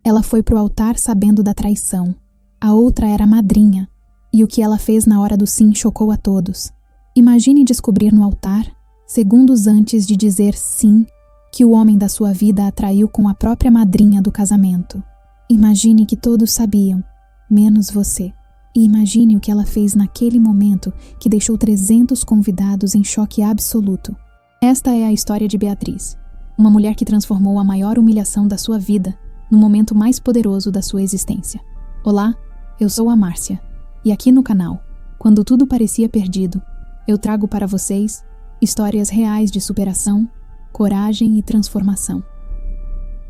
Ela foi pro altar sabendo da traição. A outra era a madrinha, e o que ela fez na hora do sim chocou a todos. Imagine descobrir no altar, segundos antes de dizer sim, que o homem da sua vida a traiu com a própria madrinha do casamento. Imagine que todos sabiam, menos você. E imagine o que ela fez naquele momento que deixou 300 convidados em choque absoluto. Esta é a história de Beatriz, uma mulher que transformou a maior humilhação da sua vida no momento mais poderoso da sua existência. Olá, eu sou a Márcia, e aqui no canal, quando tudo parecia perdido, eu trago para vocês histórias reais de superação, coragem e transformação.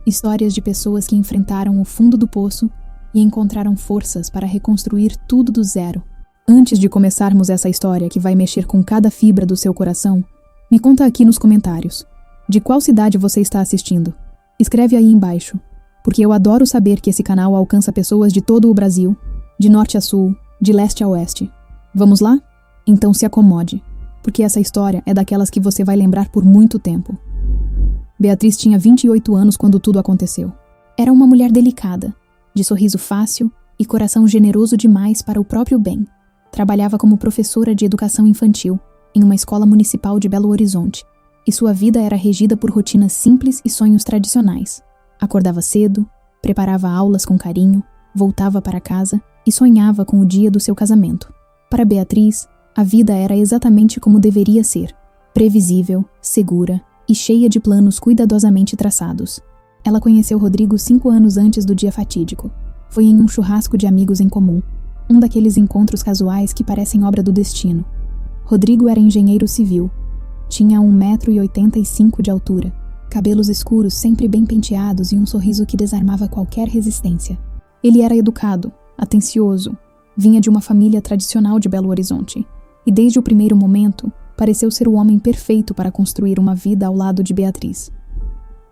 Histórias de pessoas que enfrentaram o fundo do poço e encontraram forças para reconstruir tudo do zero. Antes de começarmos essa história que vai mexer com cada fibra do seu coração, me conta aqui nos comentários, de qual cidade você está assistindo? Escreve aí embaixo, porque eu adoro saber que esse canal alcança pessoas de todo o Brasil, de norte a sul, de leste a oeste. Vamos lá? Então se acomode, porque essa história é daquelas que você vai lembrar por muito tempo. Beatriz tinha 28 anos quando tudo aconteceu. Era uma mulher delicada, de sorriso fácil e coração generoso demais para o próprio bem. Trabalhava como professora de educação infantil em uma escola municipal de Belo Horizonte, e sua vida era regida por rotinas simples e sonhos tradicionais. Acordava cedo, preparava aulas com carinho, voltava para casa e sonhava com o dia do seu casamento. Para Beatriz, a vida era exatamente como deveria ser, previsível, segura e cheia de planos cuidadosamente traçados. Ela conheceu Rodrigo 5 anos antes do dia fatídico. Foi em um churrasco de amigos em comum, um daqueles encontros casuais que parecem obra do destino. Rodrigo era engenheiro civil. Tinha 1,85 m de altura, cabelos escuros sempre bem penteados e um sorriso que desarmava qualquer resistência. Ele era educado, atencioso, vinha de uma família tradicional de Belo Horizonte, e desde o primeiro momento, pareceu ser o homem perfeito para construir uma vida ao lado de Beatriz.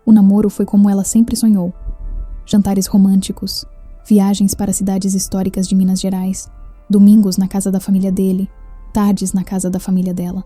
O namoro foi como ela sempre sonhou. Jantares românticos, viagens para cidades históricas de Minas Gerais, domingos na casa da família dele, tardes na casa da família dela.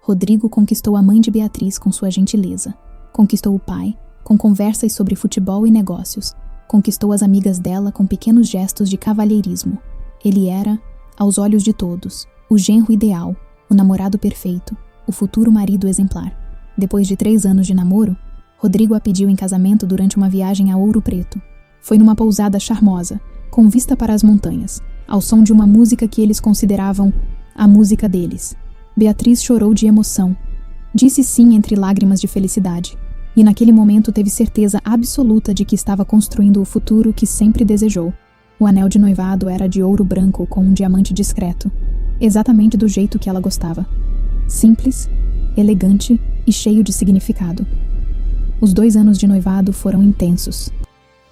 Rodrigo conquistou a mãe de Beatriz com sua gentileza. Conquistou o pai, com conversas sobre futebol e negócios. Conquistou as amigas dela com pequenos gestos de cavalheirismo. Ele era, aos olhos de todos, o genro ideal, o namorado perfeito, o futuro marido exemplar. Depois de 3 anos de namoro, Rodrigo a pediu em casamento durante uma viagem a Ouro Preto. Foi numa pousada charmosa, com vista para as montanhas, ao som de uma música que eles consideravam a música deles. Beatriz chorou de emoção. Disse sim entre lágrimas de felicidade, e naquele momento teve certeza absoluta de que estava construindo o futuro que sempre desejou. O anel de noivado era de ouro branco com um diamante discreto, exatamente do jeito que ela gostava. Simples, elegante e cheio de significado. Os 2 anos de noivado foram intensos.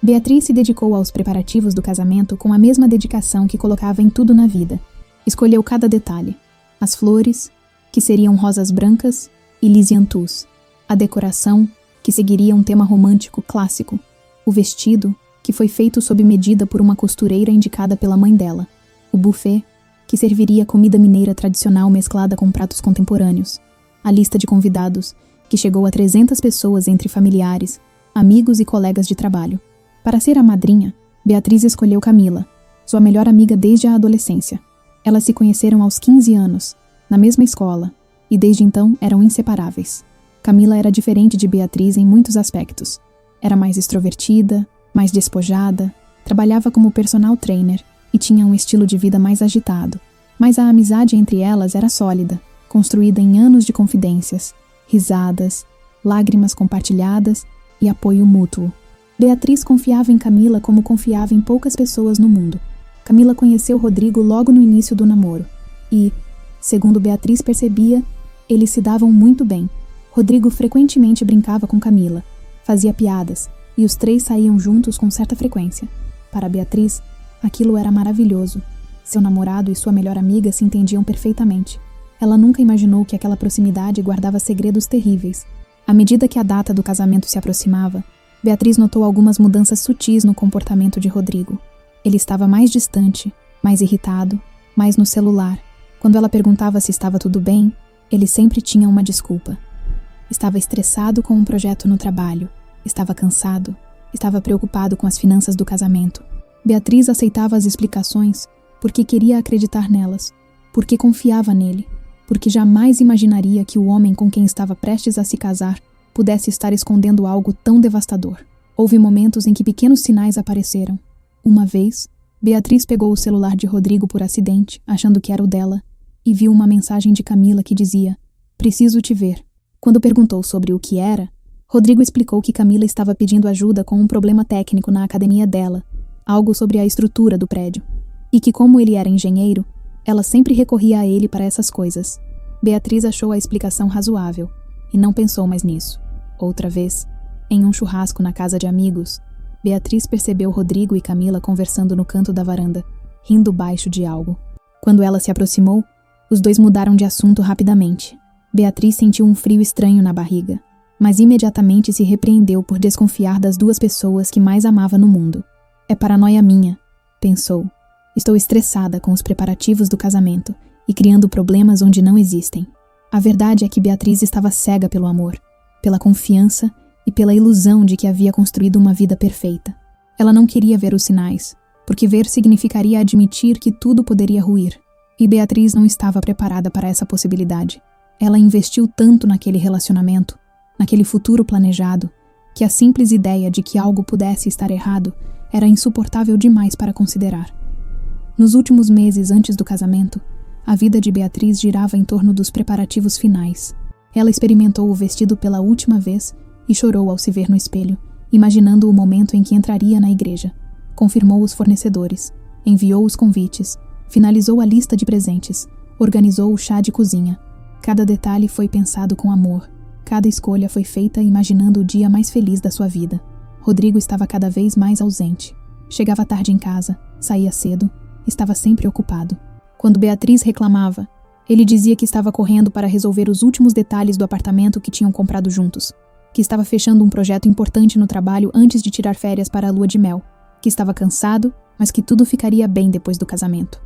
Beatriz se dedicou aos preparativos do casamento com a mesma dedicação que colocava em tudo na vida. Escolheu cada detalhe. As flores, que seriam rosas brancas e lisianthus. A decoração, que seguiria um tema romântico clássico. O vestido, que foi feito sob medida por uma costureira indicada pela mãe dela. O buffet, que serviria comida mineira tradicional mesclada com pratos contemporâneos. A lista de convidados, que chegou a 300 pessoas entre familiares, amigos e colegas de trabalho. Para ser a madrinha, Beatriz escolheu Camila, sua melhor amiga desde a adolescência. Elas se conheceram aos 15 anos, na mesma escola, e desde então eram inseparáveis. Camila era diferente de Beatriz em muitos aspectos. Era mais extrovertida, mais despojada, trabalhava como personal trainer e tinha um estilo de vida mais agitado. Mas a amizade entre elas era sólida, construída em anos de confidências, risadas, lágrimas compartilhadas e apoio mútuo. Beatriz confiava em Camila como confiava em poucas pessoas no mundo. Camila conheceu Rodrigo logo no início do namoro e, segundo Beatriz percebia, eles se davam muito bem. Rodrigo frequentemente brincava com Camila, fazia piadas e os 3 saíam juntos com certa frequência. Para Beatriz, aquilo era maravilhoso. Seu namorado e sua melhor amiga se entendiam perfeitamente. Ela nunca imaginou que aquela proximidade guardava segredos terríveis. À medida que a data do casamento se aproximava, Beatriz notou algumas mudanças sutis no comportamento de Rodrigo. Ele estava mais distante, mais irritado, mais no celular. Quando ela perguntava se estava tudo bem, ele sempre tinha uma desculpa. Estava estressado com um projeto no trabalho, estava cansado, Estava preocupado com as finanças do casamento. Beatriz aceitava as explicações porque queria acreditar nelas, porque confiava nele, porque jamais imaginaria que o homem com quem estava prestes a se casar pudesse estar escondendo algo tão devastador. Houve momentos em que pequenos sinais apareceram. Uma vez, Beatriz pegou o celular de Rodrigo por acidente, achando que era o dela, e viu uma mensagem de Camila que dizia: "Preciso te ver." Quando perguntou sobre o que era, Rodrigo explicou que Camila estava pedindo ajuda com um problema técnico na academia dela, algo sobre a estrutura do prédio, e que, como ele era engenheiro, ela sempre recorria a ele para essas coisas. Beatriz achou a explicação razoável e não pensou mais nisso. Outra vez, em um churrasco na casa de amigos, Beatriz percebeu Rodrigo e Camila conversando no canto da varanda, rindo baixo de algo. Quando ela se aproximou, os dois mudaram de assunto rapidamente. Beatriz sentiu um frio estranho na barriga, mas imediatamente se repreendeu por desconfiar das duas pessoas que mais amava no mundo. "É paranoia minha", pensou. "Estou estressada com os preparativos do casamento e criando problemas onde não existem." A verdade é que Beatriz estava cega pelo amor, pela confiança e pela ilusão de que havia construído uma vida perfeita. Ela não queria ver os sinais, porque ver significaria admitir que tudo poderia ruir, e Beatriz não estava preparada para essa possibilidade. Ela investiu tanto naquele relacionamento, naquele futuro planejado, que a simples ideia de que algo pudesse estar errado era insuportável demais para considerar. Nos últimos meses antes do casamento, a vida de Beatriz girava em torno dos preparativos finais. Ela experimentou o vestido pela última vez e chorou ao se ver no espelho, imaginando o momento em que entraria na igreja. Confirmou os fornecedores, enviou os convites, finalizou a lista de presentes, organizou o chá de cozinha. Cada detalhe foi pensado com amor. Cada escolha foi feita imaginando o dia mais feliz da sua vida. Rodrigo estava cada vez mais ausente. Chegava tarde em casa, saía cedo, estava sempre ocupado. Quando Beatriz reclamava, ele dizia que estava correndo para resolver os últimos detalhes do apartamento que tinham comprado juntos, que estava fechando um projeto importante no trabalho antes de tirar férias para a lua de mel, que estava cansado, mas que tudo ficaria bem depois do casamento.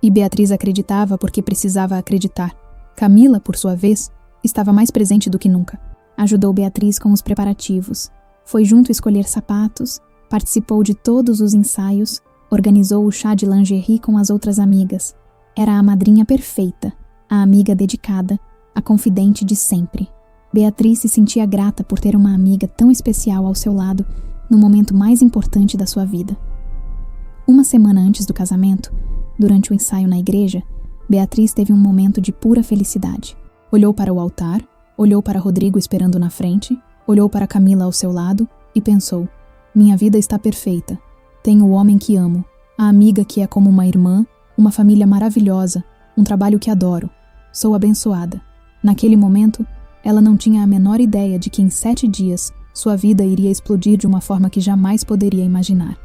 E Beatriz acreditava porque precisava acreditar. Camila, por sua vez, estava mais presente do que nunca. Ajudou Beatriz com os preparativos, foi junto escolher sapatos, participou de todos os ensaios, organizou o chá de lingerie com as outras amigas. Era a madrinha perfeita, a amiga dedicada, a confidente de sempre. Beatriz se sentia grata por ter uma amiga tão especial ao seu lado no momento mais importante da sua vida. Uma semana antes do casamento, durante o ensaio na igreja, Beatriz teve um momento de pura felicidade. Olhou para o altar, olhou para Rodrigo esperando na frente, olhou para Camila ao seu lado e pensou: "Minha vida está perfeita. Tenho o homem que amo, a amiga que é como uma irmã, uma família maravilhosa, um trabalho que adoro. Sou abençoada." Naquele momento, ela não tinha a menor ideia de que em 7 dias sua vida iria explodir de uma forma que jamais poderia imaginar.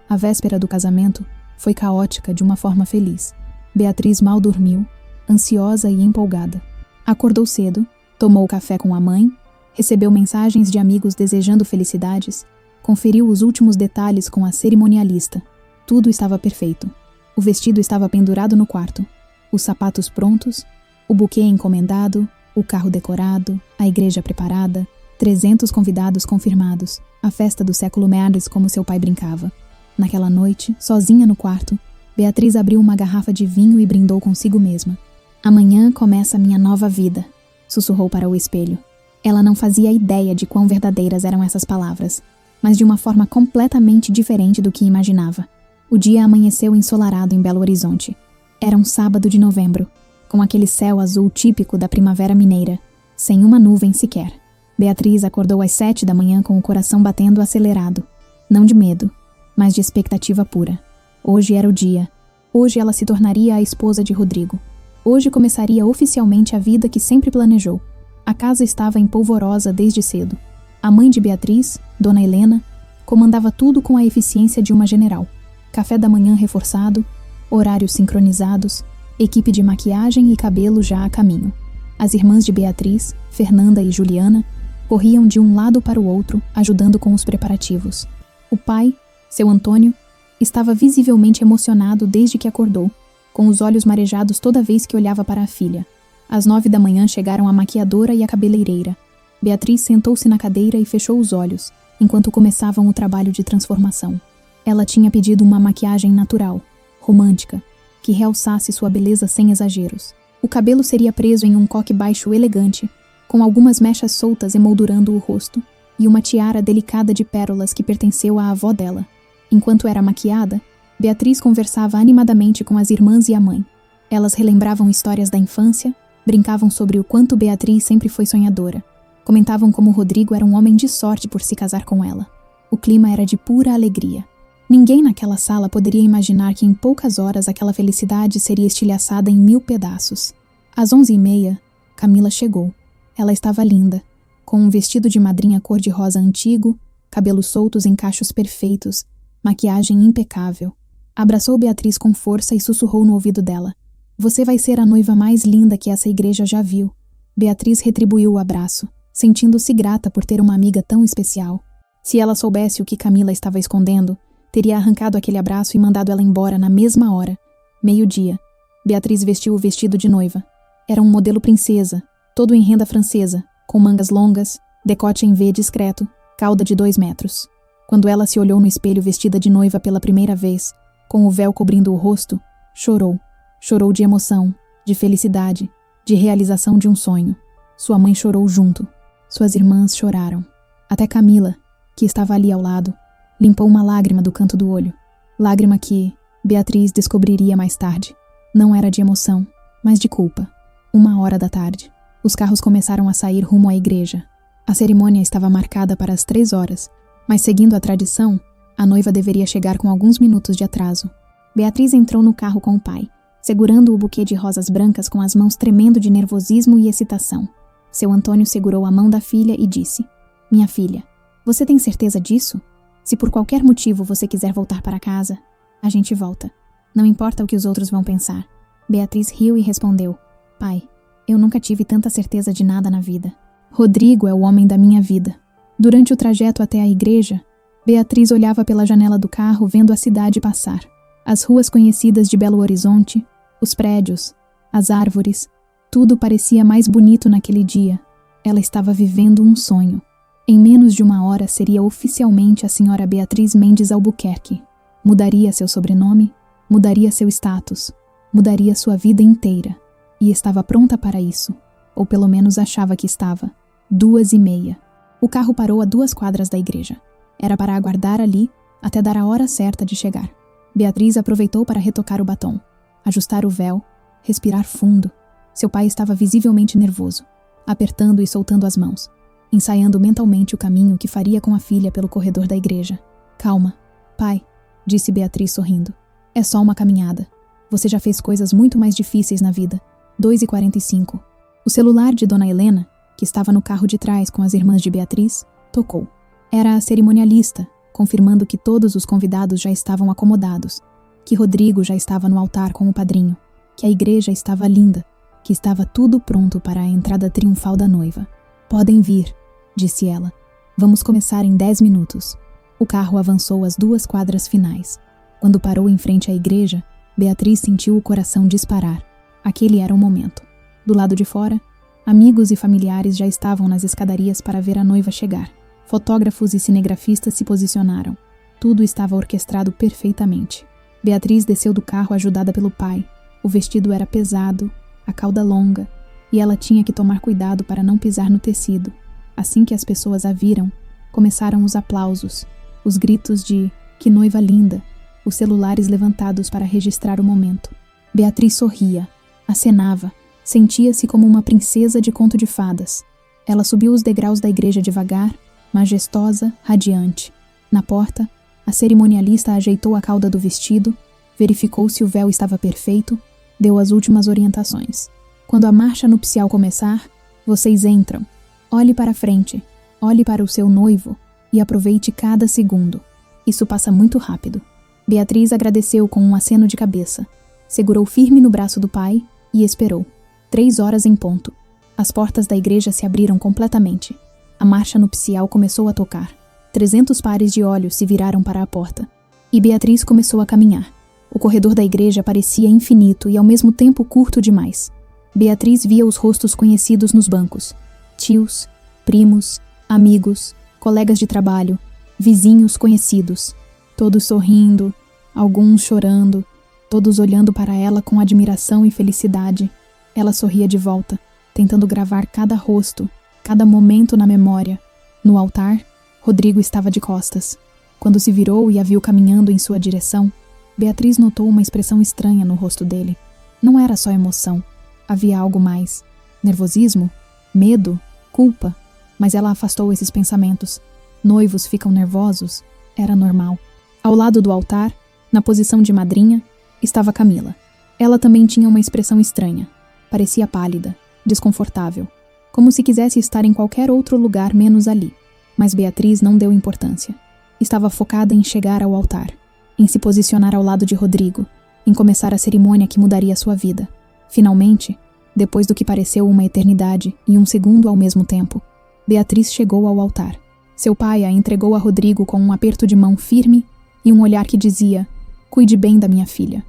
A véspera do casamento foi caótica de uma forma feliz. Beatriz mal dormiu, ansiosa e empolgada. Acordou cedo, tomou café com a mãe, recebeu mensagens de amigos desejando felicidades, conferiu os últimos detalhes com a cerimonialista. Tudo estava perfeito. O vestido estava pendurado no quarto, os sapatos prontos, o buquê encomendado, o carro decorado, a igreja preparada, 300 convidados confirmados, a festa do século Merdes como seu pai brincava. Naquela noite, sozinha no quarto, Beatriz abriu uma garrafa de vinho e brindou consigo mesma. "Amanhã começa minha nova vida", sussurrou para o espelho. Ela não fazia ideia de quão verdadeiras eram essas palavras, mas de uma forma completamente diferente do que imaginava. O dia amanheceu ensolarado em Belo Horizonte. Era um sábado de novembro, com aquele céu azul típico da primavera mineira, sem uma nuvem sequer. Beatriz acordou às 7 da manhã com o coração batendo acelerado, não de medo, mas de expectativa pura. Hoje era o dia. Hoje ela se tornaria a esposa de Rodrigo. Hoje começaria oficialmente a vida que sempre planejou. A casa estava em polvorosa desde cedo. A mãe de Beatriz, Dona Helena, comandava tudo com a eficiência de uma general. Café da manhã reforçado, horários sincronizados, equipe de maquiagem e cabelo já a caminho. As irmãs de Beatriz, Fernanda e Juliana, corriam de um lado para o outro, ajudando com os preparativos. O pai, seu Antônio, estava visivelmente emocionado desde que acordou, com os olhos marejados toda vez que olhava para a filha. Às 9 da manhã chegaram a maquiadora e a cabeleireira. Beatriz sentou-se na cadeira e fechou os olhos, enquanto começavam o trabalho de transformação. Ela tinha pedido uma maquiagem natural, romântica, que realçasse sua beleza sem exageros. O cabelo seria preso em um coque baixo elegante, com algumas mechas soltas emoldurando o rosto, e uma tiara delicada de pérolas que pertenceu à avó dela. Enquanto era maquiada, Beatriz conversava animadamente com as irmãs e a mãe. Elas relembravam histórias da infância, brincavam sobre o quanto Beatriz sempre foi sonhadora. Comentavam como Rodrigo era um homem de sorte por se casar com ela. O clima era de pura alegria. Ninguém naquela sala poderia imaginar que em poucas horas aquela felicidade seria estilhaçada em 1000 pedaços. Às 11h30, Camila chegou. Ela estava linda, com um vestido de madrinha cor-de-rosa antigo, cabelos soltos em cachos perfeitos, maquiagem impecável. Abraçou Beatriz com força e sussurrou no ouvido dela. Você vai ser a noiva mais linda que essa igreja já viu. Beatriz retribuiu o abraço, sentindo-se grata por ter uma amiga tão especial. Se ela soubesse o que Camila estava escondendo, teria arrancado aquele abraço e mandado ela embora na mesma hora. 12h. Beatriz vestiu o vestido de noiva. Era um modelo princesa, todo em renda francesa, com mangas longas, decote em V discreto, cauda de 2 metros. Quando ela se olhou no espelho vestida de noiva pela primeira vez, com o véu cobrindo o rosto, chorou. Chorou de emoção, de felicidade, de realização de um sonho. Sua mãe chorou junto. Suas irmãs choraram. Até Camila, que estava ali ao lado, limpou uma lágrima do canto do olho. Lágrima que Beatriz descobriria mais tarde. Não era de emoção, mas de culpa. 1h da tarde. Os carros começaram a sair rumo à igreja. A cerimônia estava marcada para as 3h, mas seguindo a tradição, a noiva deveria chegar com alguns minutos de atraso. Beatriz entrou no carro com o pai, segurando o buquê de rosas brancas com as mãos tremendo de nervosismo e excitação. Seu Antônio segurou a mão da filha e disse: Minha filha, você tem certeza disso? Se por qualquer motivo você quiser voltar para casa, a gente volta. Não importa o que os outros vão pensar. Beatriz riu e respondeu: Pai, eu nunca tive tanta certeza de nada na vida. Rodrigo é o homem da minha vida. Durante o trajeto até a igreja, Beatriz olhava pela janela do carro vendo a cidade passar. As ruas conhecidas de Belo Horizonte, os prédios, as árvores, tudo parecia mais bonito naquele dia. Ela estava vivendo um sonho. Em menos de 1 hora seria oficialmente a senhora Beatriz Mendes Albuquerque. Mudaria seu sobrenome, mudaria seu status, mudaria sua vida inteira. E estava pronta para isso, ou pelo menos achava que estava. 2h30. O carro parou a 2 quadras da igreja. Era para aguardar ali até dar a hora certa de chegar. Beatriz aproveitou para retocar o batom, ajustar o véu, respirar fundo. Seu pai estava visivelmente nervoso, apertando e soltando as mãos, ensaiando mentalmente o caminho que faria com a filha pelo corredor da igreja. Calma, pai, disse Beatriz sorrindo. É só uma caminhada. Você já fez coisas muito mais difíceis na vida. 2h45. O celular de Dona Helena, que estava no carro de trás com as irmãs de Beatriz, tocou. Era a cerimonialista, confirmando que todos os convidados já estavam acomodados, que Rodrigo já estava no altar com o padrinho, que a igreja estava linda, que estava tudo pronto para a entrada triunfal da noiva. Podem vir, disse ela. Vamos começar em 10 minutos. O carro avançou as 2 quadras finais. Quando parou em frente à igreja, Beatriz sentiu o coração disparar. Aquele era o momento. Do lado de fora, amigos e familiares já estavam nas escadarias para ver a noiva chegar. Fotógrafos e cinegrafistas se posicionaram. Tudo estava orquestrado perfeitamente. Beatriz desceu do carro ajudada pelo pai. O vestido era pesado, a cauda longa, e ela tinha que tomar cuidado para não pisar no tecido. Assim que as pessoas a viram, começaram os aplausos, os gritos de "que noiva linda", os celulares levantados para registrar o momento. Beatriz sorria, acenava, sentia-se como uma princesa de conto de fadas. Ela subiu os degraus da igreja devagar, majestosa, radiante. Na porta, a cerimonialista ajeitou a cauda do vestido, verificou se o véu estava perfeito, deu as últimas orientações. Quando a marcha nupcial começar, vocês entram. Olhe para frente, olhe para o seu noivo e aproveite cada segundo. Isso passa muito rápido. Beatriz agradeceu com um aceno de cabeça, segurou firme no braço do pai e esperou. 3h em ponto. As portas da igreja se abriram completamente. A marcha nupcial começou a tocar. 300 pares de olhos se viraram para a porta. E Beatriz começou a caminhar. O corredor da igreja parecia infinito e ao mesmo tempo curto demais. Beatriz via os rostos conhecidos nos bancos. Tios, primos, amigos, colegas de trabalho, vizinhos conhecidos, todos sorrindo, alguns chorando, todos olhando para ela com admiração e felicidade. Ela sorria de volta, tentando gravar cada rosto, cada momento na memória. No altar, Rodrigo estava de costas. Quando se virou e a viu caminhando em sua direção, Beatriz notou uma expressão estranha no rosto dele. Não era só emoção. Havia algo mais. Nervosismo? Medo? Culpa? Mas ela afastou esses pensamentos. Noivos ficam nervosos? Era normal. Ao lado do altar, na posição de madrinha, estava Camila. Ela também tinha uma expressão estranha. Parecia pálida, desconfortável, como se quisesse estar em qualquer outro lugar menos ali. Mas Beatriz não deu importância. Estava focada em chegar ao altar, em se posicionar ao lado de Rodrigo, em começar a cerimônia que mudaria sua vida. Finalmente, depois do que pareceu uma eternidade e um segundo ao mesmo tempo, Beatriz chegou ao altar. Seu pai a entregou a Rodrigo com um aperto de mão firme e um olhar que dizia: "Cuide bem da minha filha."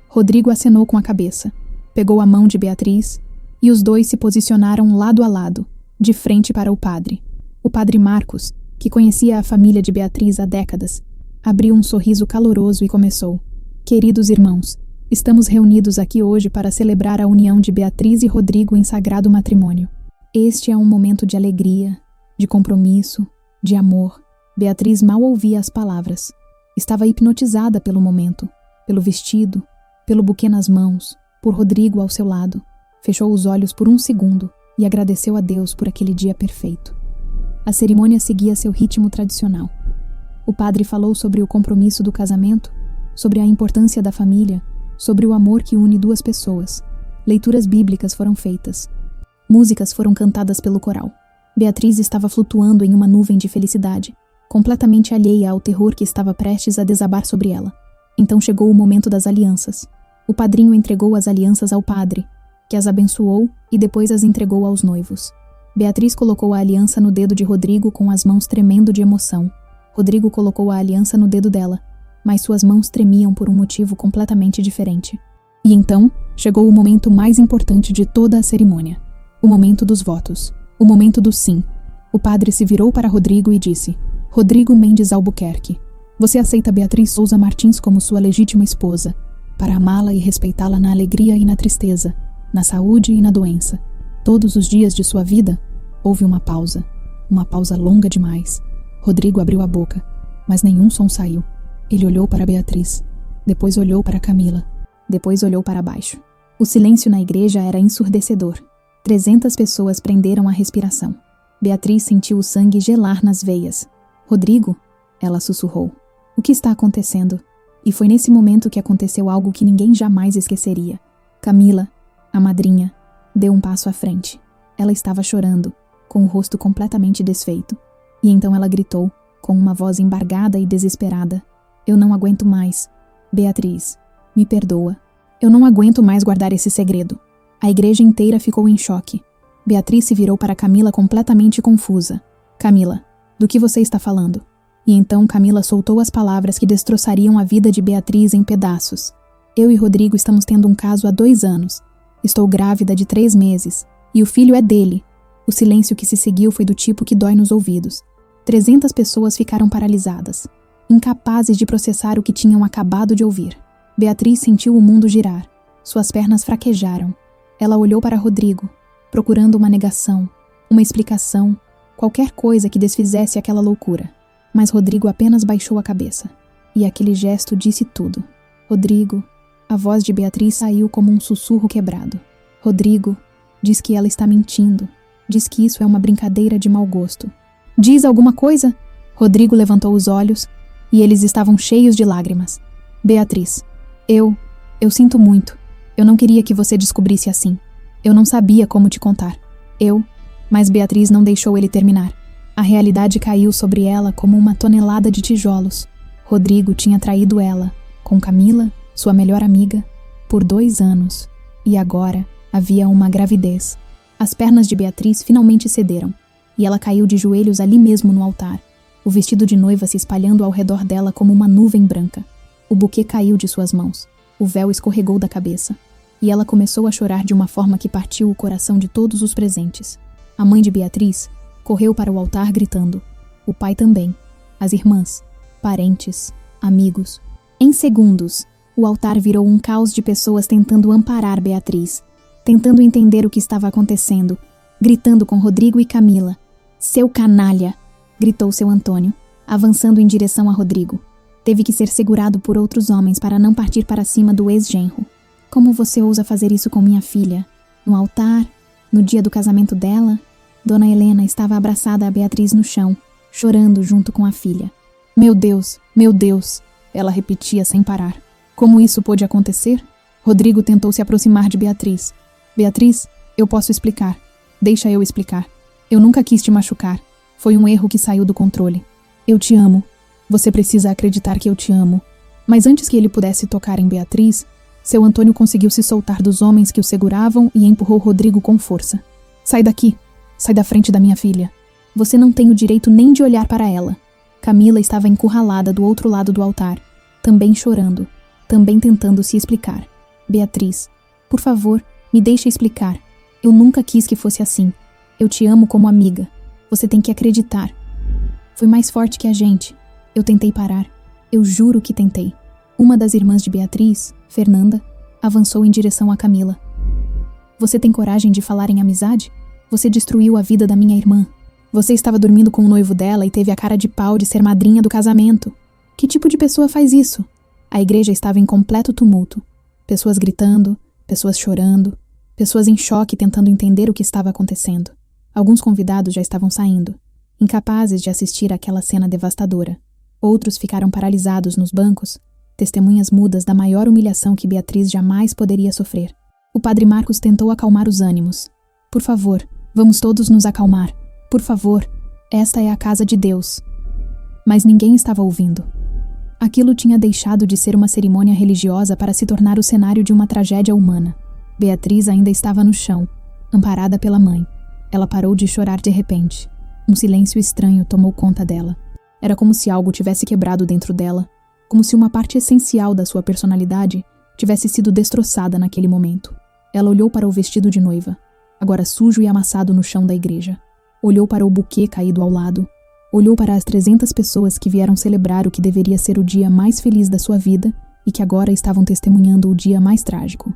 Rodrigo acenou com a cabeça, pegou a mão de Beatriz e os dois se posicionaram lado a lado, de frente para o padre. O padre Marcos, que conhecia a família de Beatriz há décadas, abriu um sorriso caloroso e começou: "Queridos irmãos, estamos reunidos aqui hoje para celebrar a união de Beatriz e Rodrigo em sagrado matrimônio. Este é um momento de alegria, de compromisso, de amor." Beatriz mal ouvia as palavras. Estava hipnotizada pelo momento, pelo vestido, pelo buquê nas mãos, por Rodrigo ao seu lado. Fechou os olhos por um segundo e agradeceu a Deus por aquele dia perfeito. A cerimônia seguia seu ritmo tradicional. O padre falou sobre o compromisso do casamento, sobre a importância da família, sobre o amor que une duas pessoas. Leituras bíblicas foram feitas. Músicas foram cantadas pelo coral. Beatriz estava flutuando em uma nuvem de felicidade, completamente alheia ao terror que estava prestes a desabar sobre ela. Então chegou o momento das alianças. O padrinho entregou as alianças ao padre, que as abençoou e depois as entregou aos noivos. Beatriz colocou a aliança no dedo de Rodrigo com as mãos tremendo de emoção. Rodrigo colocou a aliança no dedo dela, mas suas mãos tremiam por um motivo completamente diferente. E então chegou o momento mais importante de toda a cerimônia. O momento dos votos. O momento do sim. O padre se virou para Rodrigo e disse: "Rodrigo Mendes Albuquerque, você aceita Beatriz Souza Martins como sua legítima esposa, para amá-la e respeitá-la na alegria e na tristeza, na saúde e na doença, todos os dias de sua vida?" Houve uma pausa longa demais. Rodrigo abriu a boca, mas nenhum som saiu. Ele olhou para Beatriz, depois olhou para Camila, depois olhou para baixo. O silêncio na igreja era ensurdecedor. 300 pessoas prenderam a respiração. Beatriz sentiu o sangue gelar nas veias. "Rodrigo?" ela sussurrou. "O que está acontecendo?" E foi nesse momento que aconteceu algo que ninguém jamais esqueceria. Camila, a madrinha, deu um passo à frente. Ela estava chorando, com o rosto completamente desfeito. E então ela gritou, com uma voz embargada e desesperada: "Eu não aguento mais. Beatriz, me perdoa. Eu não aguento mais guardar esse segredo." A igreja inteira ficou em choque. Beatriz se virou para Camila completamente confusa. "Camila, do que você está falando?" E então Camila soltou as palavras que destroçariam a vida de Beatriz em pedaços. "Eu e Rodrigo estamos tendo um caso há 2 anos. Estou grávida de 3 meses. E o filho é dele." O silêncio que se seguiu foi do tipo que dói nos ouvidos. 300 pessoas ficaram paralisadas, incapazes de processar o que tinham acabado de ouvir. Beatriz sentiu o mundo girar. Suas pernas fraquejaram. Ela olhou para Rodrigo, procurando uma negação, uma explicação, qualquer coisa que desfizesse aquela loucura. Mas Rodrigo apenas baixou a cabeça. E aquele gesto disse tudo. "Rodrigo." A voz de Beatriz saiu como um sussurro quebrado. "Rodrigo, diz que ela está mentindo. Diz que isso é uma brincadeira de mau gosto." "Diz alguma coisa?" Rodrigo levantou os olhos e eles estavam cheios de lágrimas. "Beatriz, eu sinto muito. Eu não queria que você descobrisse assim. Eu não sabia como te contar. Mas Beatriz não deixou ele terminar. A realidade caiu sobre ela como uma tonelada de tijolos. Rodrigo tinha traído ela, com Camila, sua melhor amiga, por 2 anos. E agora havia uma gravidez. As pernas de Beatriz finalmente cederam, e ela caiu de joelhos ali mesmo no altar, o vestido de noiva se espalhando ao redor dela como uma nuvem branca. O buquê caiu de suas mãos, o véu escorregou da cabeça, e ela começou a chorar de uma forma que partiu o coração de todos os presentes. A mãe de Beatriz correu para o altar gritando. O pai também. as irmãs, parentes, amigos. Em segundos, o altar virou um caos de pessoas tentando amparar Beatriz, tentando entender o que estava acontecendo, gritando com Rodrigo e Camila. "Seu canalha!" gritou seu Antônio, avançando em direção a Rodrigo. Teve que ser segurado por outros homens para não partir para cima do ex-genro. "Como você ousa fazer isso com minha filha? No altar? No dia do casamento dela?" Dona Helena estava abraçada a Beatriz no chão, chorando junto com a filha. Meu Deus, ela repetia sem parar. Como isso pôde acontecer? Rodrigo tentou se aproximar de Beatriz. Beatriz, eu posso explicar. Deixa eu explicar. Eu nunca quis te machucar. Foi um erro que saiu do controle. Eu te amo. Você precisa acreditar que eu te amo. Mas antes que ele pudesse tocar em Beatriz, seu Antônio conseguiu se soltar dos homens que o seguravam e empurrou Rodrigo com força. Sai daqui. Sai da frente da minha filha. Você não tem o direito nem de olhar para ela. Camila estava encurralada do outro lado do altar, também chorando, também tentando se explicar. Beatriz, por favor, me deixe explicar. Eu nunca quis que fosse assim. Eu te amo como amiga. Você tem que acreditar. Foi mais forte que a gente. Eu tentei parar. Eu juro que tentei. Uma das irmãs de Beatriz, Fernanda, avançou em direção a Camila. Você tem coragem de falar em amizade? Você destruiu a vida da minha irmã. Você estava dormindo com o noivo dela e teve a cara de pau de ser madrinha do casamento. Que tipo de pessoa faz isso? A igreja estava em completo tumulto. Pessoas gritando, pessoas chorando, pessoas em choque tentando entender o que estava acontecendo. Alguns convidados já estavam saindo, incapazes de assistir àquela cena devastadora. Outros ficaram paralisados nos bancos, testemunhas mudas da maior humilhação que Beatriz jamais poderia sofrer. O padre Marcos tentou acalmar os ânimos. Por favor, vamos todos nos acalmar. Por favor, esta é a casa de Deus. Mas ninguém estava ouvindo. Aquilo tinha deixado de ser uma cerimônia religiosa para se tornar o cenário de uma tragédia humana. Beatriz ainda estava no chão, amparada pela mãe. Ela parou de chorar de repente. Um silêncio estranho tomou conta dela. Era como se algo tivesse quebrado dentro dela, como se uma parte essencial da sua personalidade tivesse sido destroçada naquele momento. Ela olhou para o vestido de noiva, agora sujo e amassado no chão da igreja. Olhou para o buquê caído ao lado. Olhou para as 300 pessoas que vieram celebrar o que deveria ser o dia mais feliz da sua vida e que agora estavam testemunhando o dia mais trágico.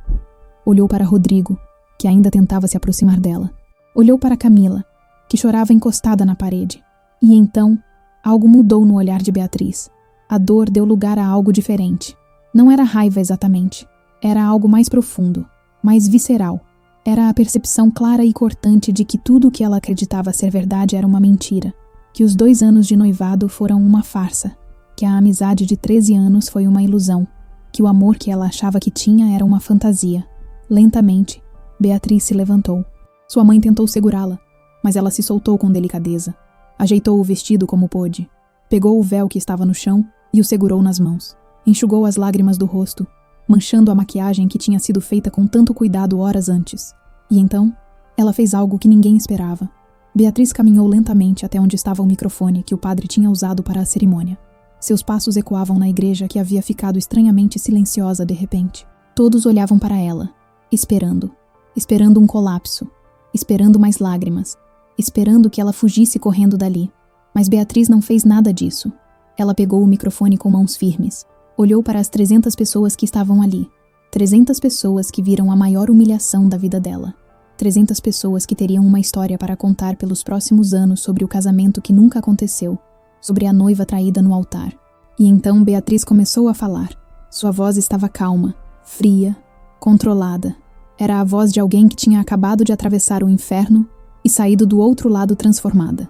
Olhou para Rodrigo, que ainda tentava se aproximar dela. Olhou para Camila, que chorava encostada na parede. E então, algo mudou no olhar de Beatriz. A dor deu lugar a algo diferente. Não era raiva exatamente. Era algo mais profundo, mais visceral. Era a percepção clara e cortante de que tudo o que ela acreditava ser verdade era uma mentira, que os 2 anos de noivado foram uma farsa, que a amizade de 13 anos foi uma ilusão, que o amor que ela achava que tinha era uma fantasia. Lentamente, Beatriz se levantou. Sua mãe tentou segurá-la, mas ela se soltou com delicadeza. Ajeitou o vestido como pôde, pegou o véu que estava no chão e o segurou nas mãos. Enxugou as lágrimas do rosto, manchando a maquiagem que tinha sido feita com tanto cuidado horas antes. E então, ela fez algo que ninguém esperava. Beatriz caminhou lentamente até onde estava o microfone que o padre tinha usado para a cerimônia. Seus passos ecoavam na igreja que havia ficado estranhamente silenciosa de repente. Todos olhavam para ela, esperando. Esperando um colapso. Esperando mais lágrimas. Esperando que ela fugisse correndo dali. Mas Beatriz não fez nada disso. Ela pegou o microfone com mãos firmes. Olhou para as 300 pessoas que estavam ali. 300 pessoas que viram a maior humilhação da vida dela. 300 pessoas que teriam uma história para contar pelos próximos anos sobre o casamento que nunca aconteceu, sobre a noiva traída no altar. E então Beatriz começou a falar. Sua voz estava calma, fria, controlada. Era a voz de alguém que tinha acabado de atravessar o inferno e saído do outro lado transformada.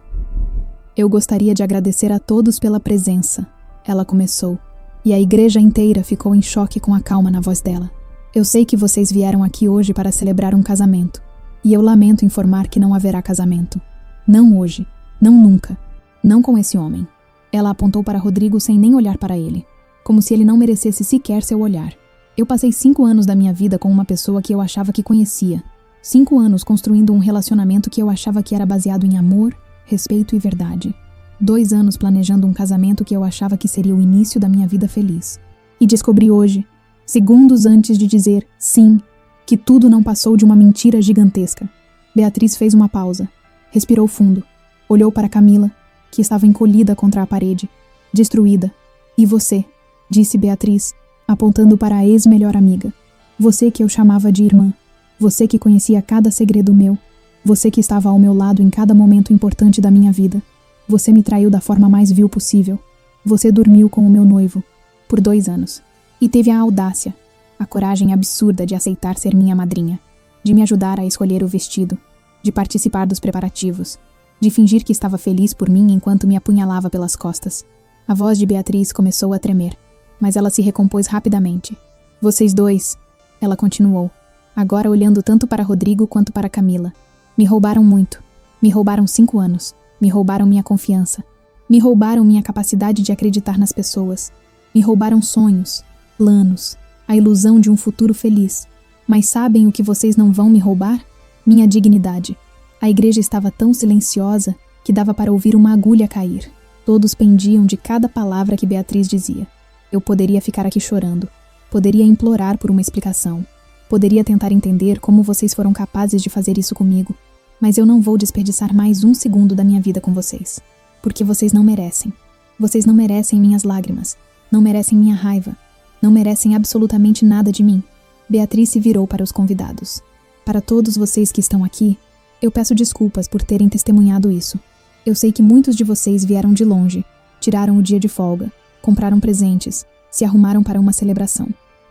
Eu gostaria de agradecer a todos pela presença, ela começou, e a igreja inteira ficou em choque com a calma na voz dela. Eu sei que vocês vieram aqui hoje para celebrar um casamento, e eu lamento informar que não haverá casamento. Não hoje, não nunca, não com esse homem. Ela apontou para Rodrigo sem nem olhar para ele, como se ele não merecesse sequer seu olhar. Eu passei 5 anos da minha vida com uma pessoa que eu achava que conhecia. 5 anos construindo um relacionamento que eu achava que era baseado em amor, respeito e verdade. 2 anos planejando um casamento que eu achava que seria o início da minha vida feliz. E descobri hoje, segundos antes de dizer sim, que tudo não passou de uma mentira gigantesca. Beatriz fez uma pausa, respirou fundo, olhou para Camila, que estava encolhida contra a parede, destruída. E você, disse Beatriz, apontando para a ex-melhor amiga. Você que eu chamava de irmã. Você que conhecia cada segredo meu. Você que estava ao meu lado em cada momento importante da minha vida. Você me traiu da forma mais vil possível. Você dormiu com o meu noivo. Por 2 anos. E teve a audácia, a coragem absurda de aceitar ser minha madrinha. De me ajudar a escolher o vestido. De participar dos preparativos. De fingir que estava feliz por mim enquanto me apunhalava pelas costas. A voz de Beatriz começou a tremer, mas ela se recompôs rapidamente. Vocês dois, ela continuou, agora olhando tanto para Rodrigo quanto para Camila. Me roubaram muito. Me roubaram 5 anos. Me roubaram minha confiança. Me roubaram minha capacidade de acreditar nas pessoas. Me roubaram sonhos, planos, a ilusão de um futuro feliz. Mas sabem o que vocês não vão me roubar? Minha dignidade. A igreja estava tão silenciosa que dava para ouvir uma agulha cair. Todos pendiam de cada palavra que Beatriz dizia. Eu poderia ficar aqui chorando. Poderia implorar por uma explicação. Poderia tentar entender como vocês foram capazes de fazer isso comigo. Mas eu não vou desperdiçar mais 1 segundo da minha vida com vocês. Porque vocês não merecem. Vocês não merecem minhas lágrimas. Não merecem minha raiva. Não merecem absolutamente nada de mim. Beatriz se virou para os convidados. Para todos vocês que estão aqui, eu peço desculpas por terem testemunhado isso. Eu sei que muitos de vocês vieram de longe, tiraram o dia de folga, compraram presentes, se arrumaram para uma celebração.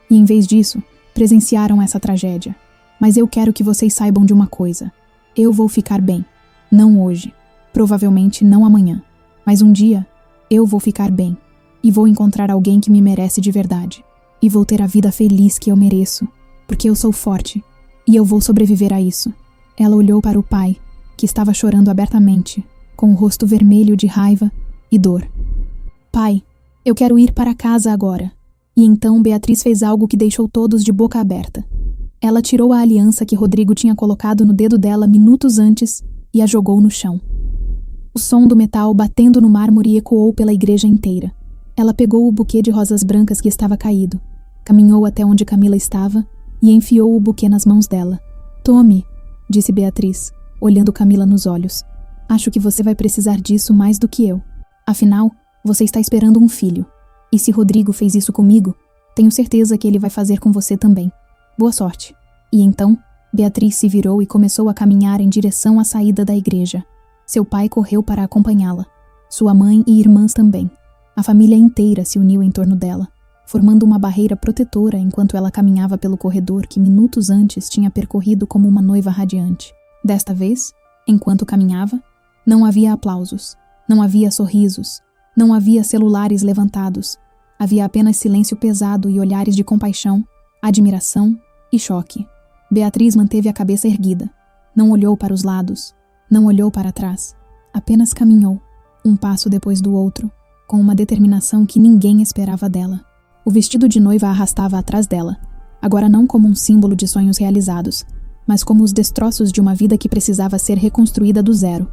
E em vez disso, presenciaram essa tragédia. Mas eu quero que vocês saibam de uma coisa. Eu vou ficar bem. Não hoje. Provavelmente não amanhã. Mas um dia, eu vou ficar bem. E vou encontrar alguém que me merece de verdade. E vou ter a vida feliz que eu mereço. Porque eu sou forte. E eu vou sobreviver a isso. Ela olhou para o pai, que estava chorando abertamente, com o rosto vermelho de raiva e dor. Pai, eu quero ir para casa agora. E então Beatriz fez algo que deixou todos de boca aberta. Ela tirou a aliança que Rodrigo tinha colocado no dedo dela minutos antes e a jogou no chão. O som do metal batendo no mármore ecoou pela igreja inteira. Ela pegou o buquê de rosas brancas que estava caído, caminhou até onde Camila estava e enfiou o buquê nas mãos dela. Tome, disse Beatriz, olhando Camila nos olhos. Acho que você vai precisar disso mais do que eu. Afinal, você está esperando um filho. E se Rodrigo fez isso comigo, tenho certeza que ele vai fazer com você também. Boa sorte. E então, Beatriz se virou e começou a caminhar em direção à saída da igreja. Seu pai correu para acompanhá-la. Sua mãe e irmãs também. A família inteira se uniu em torno dela, formando uma barreira protetora enquanto ela caminhava pelo corredor que minutos antes tinha percorrido como uma noiva radiante. Desta vez, enquanto caminhava, não havia aplausos, não havia sorrisos, não havia celulares levantados. Havia apenas silêncio pesado e olhares de compaixão, admiração e choque. Beatriz manteve a cabeça erguida. Não olhou para os lados, não olhou para trás. Apenas caminhou, um passo depois do outro, com uma determinação que ninguém esperava dela. O vestido de noiva a arrastava atrás dela, agora não como um símbolo de sonhos realizados, mas como os destroços de uma vida que precisava ser reconstruída do zero.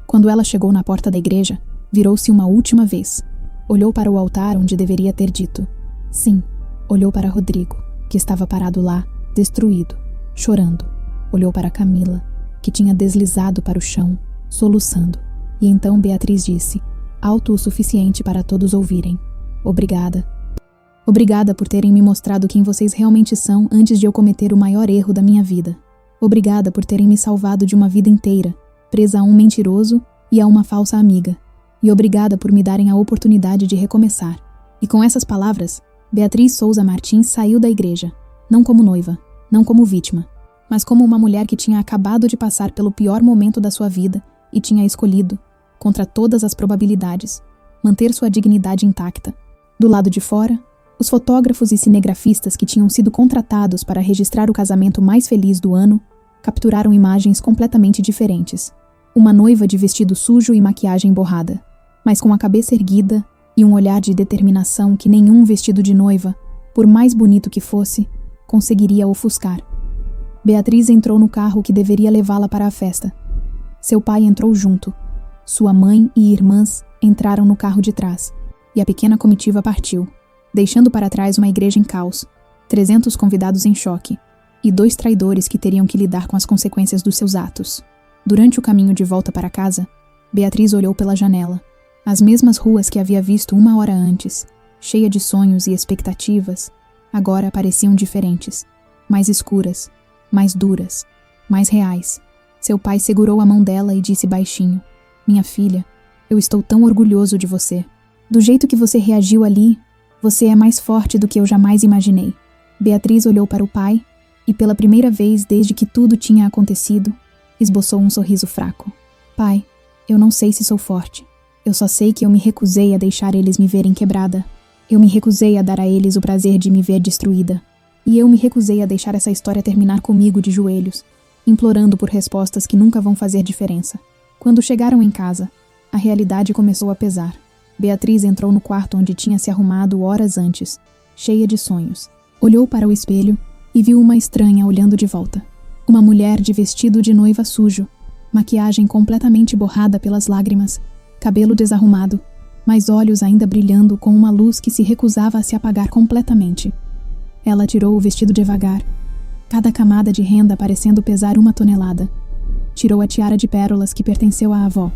Quando ela chegou na porta da igreja, virou-se uma última vez. Olhou para o altar onde deveria ter dito sim. Olhou para Rodrigo, que estava parado lá, destruído, chorando. Olhou para Camila, que tinha deslizado para o chão, soluçando. E então Beatriz disse, alto o suficiente para todos ouvirem: obrigada. Obrigada por terem me mostrado quem vocês realmente são antes de eu cometer o maior erro da minha vida. Obrigada por terem me salvado de uma vida inteira, presa a um mentiroso e a uma falsa amiga. E obrigada por me darem a oportunidade de recomeçar. E com essas palavras, Beatriz Souza Martins saiu da igreja, não como noiva, não como vítima, mas como uma mulher que tinha acabado de passar pelo pior momento da sua vida e tinha escolhido, contra todas as probabilidades, manter sua dignidade intacta. Do lado de fora, os fotógrafos e cinegrafistas que tinham sido contratados para registrar o casamento mais feliz do ano capturaram imagens completamente diferentes. Uma noiva de vestido sujo e maquiagem borrada, mas com a cabeça erguida e um olhar de determinação que nenhum vestido de noiva, por mais bonito que fosse, conseguiria ofuscar. Beatriz entrou no carro que deveria levá-la para a festa. Seu pai entrou junto. Sua mãe e irmãs entraram no carro de trás, e a pequena comitiva partiu, deixando para trás uma igreja em caos, 300 convidados em choque, e 2 traidores que teriam que lidar com as consequências dos seus atos. Durante o caminho de volta para casa, Beatriz olhou pela janela. As mesmas ruas que havia visto 1 hora antes, cheia de sonhos e expectativas, agora pareciam diferentes, mais escuras, mais duras, mais reais. Seu pai segurou a mão dela e disse baixinho: "Minha filha, eu estou tão orgulhoso de você. Do jeito que você reagiu ali, você é mais forte do que eu jamais imaginei." Beatriz olhou para o pai e, pela primeira vez desde que tudo tinha acontecido, esboçou um sorriso fraco. "Pai, eu não sei se sou forte. Eu só sei que eu me recusei a deixar eles me verem quebrada. Eu me recusei a dar a eles o prazer de me ver destruída. E eu me recusei a deixar essa história terminar comigo de joelhos, implorando por respostas que nunca vão fazer diferença." Quando chegaram em casa, a realidade começou a pesar. Beatriz entrou no quarto onde tinha se arrumado horas antes, cheia de sonhos. Olhou para o espelho e viu uma estranha olhando de volta. Uma mulher de vestido de noiva sujo, maquiagem completamente borrada pelas lágrimas, cabelo desarrumado, mas olhos ainda brilhando com uma luz que se recusava a se apagar completamente. Ela tirou o vestido devagar, cada camada de renda parecendo pesar 1 tonelada. Tirou a tiara de pérolas que pertenceu à avó.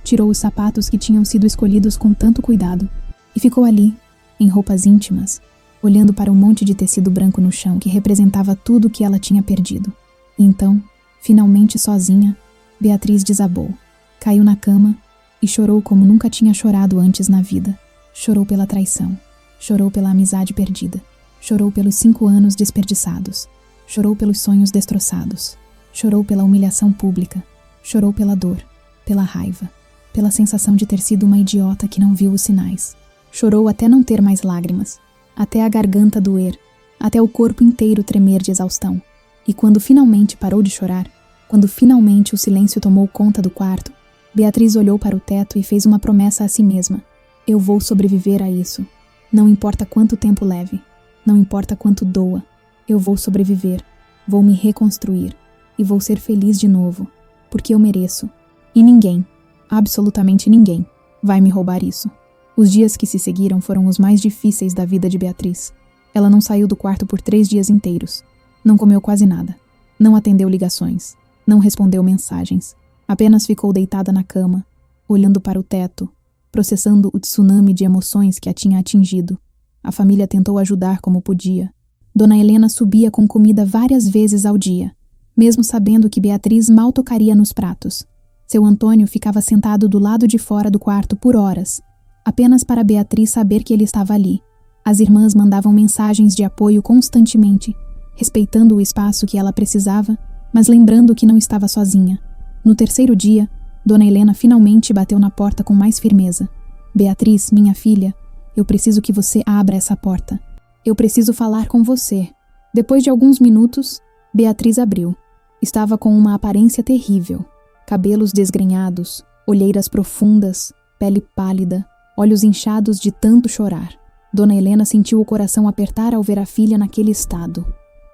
Tirou os sapatos que tinham sido escolhidos com tanto cuidado. E ficou ali, em roupas íntimas, olhando para um monte de tecido branco no chão que representava tudo o que ela tinha perdido. E então, finalmente sozinha, Beatriz desabou. Caiu na cama e chorou como nunca tinha chorado antes na vida. Chorou pela traição. Chorou pela amizade perdida. Chorou pelos 5 anos desperdiçados. Chorou pelos sonhos destroçados. Chorou pela humilhação pública. Chorou pela dor, pela raiva, pela sensação de ter sido uma idiota que não viu os sinais. Chorou até não ter mais lágrimas, até a garganta doer, até o corpo inteiro tremer de exaustão. E quando finalmente parou de chorar, quando finalmente o silêncio tomou conta do quarto, Beatriz olhou para o teto e fez uma promessa a si mesma: "Eu vou sobreviver a isso. Não importa quanto tempo leve, não importa quanto doa, eu vou sobreviver, vou me reconstruir e vou ser feliz de novo, porque eu mereço. E ninguém, absolutamente ninguém, vai me roubar isso." Os dias que se seguiram foram os mais difíceis da vida de Beatriz. Ela não saiu do quarto por 3 dias inteiros. Não comeu quase nada. Não atendeu ligações. Não respondeu mensagens. Apenas ficou deitada na cama, olhando para o teto, processando o tsunami de emoções que a tinha atingido. A família tentou ajudar como podia. Dona Helena subia com comida várias vezes ao dia, mesmo sabendo que Beatriz mal tocaria nos pratos. Seu Antônio ficava sentado do lado de fora do quarto por horas, apenas para Beatriz saber que ele estava ali. As irmãs mandavam mensagens de apoio constantemente, respeitando o espaço que ela precisava, mas lembrando que não estava sozinha. No 3º dia, Dona Helena finalmente bateu na porta com mais firmeza. "Beatriz, minha filha, eu preciso que você abra essa porta. Eu preciso falar com você." Depois de alguns minutos, Beatriz abriu. Estava com uma aparência terrível. Cabelos desgrenhados, olheiras profundas, pele pálida, olhos inchados de tanto chorar. Dona Helena sentiu o coração apertar ao ver a filha naquele estado.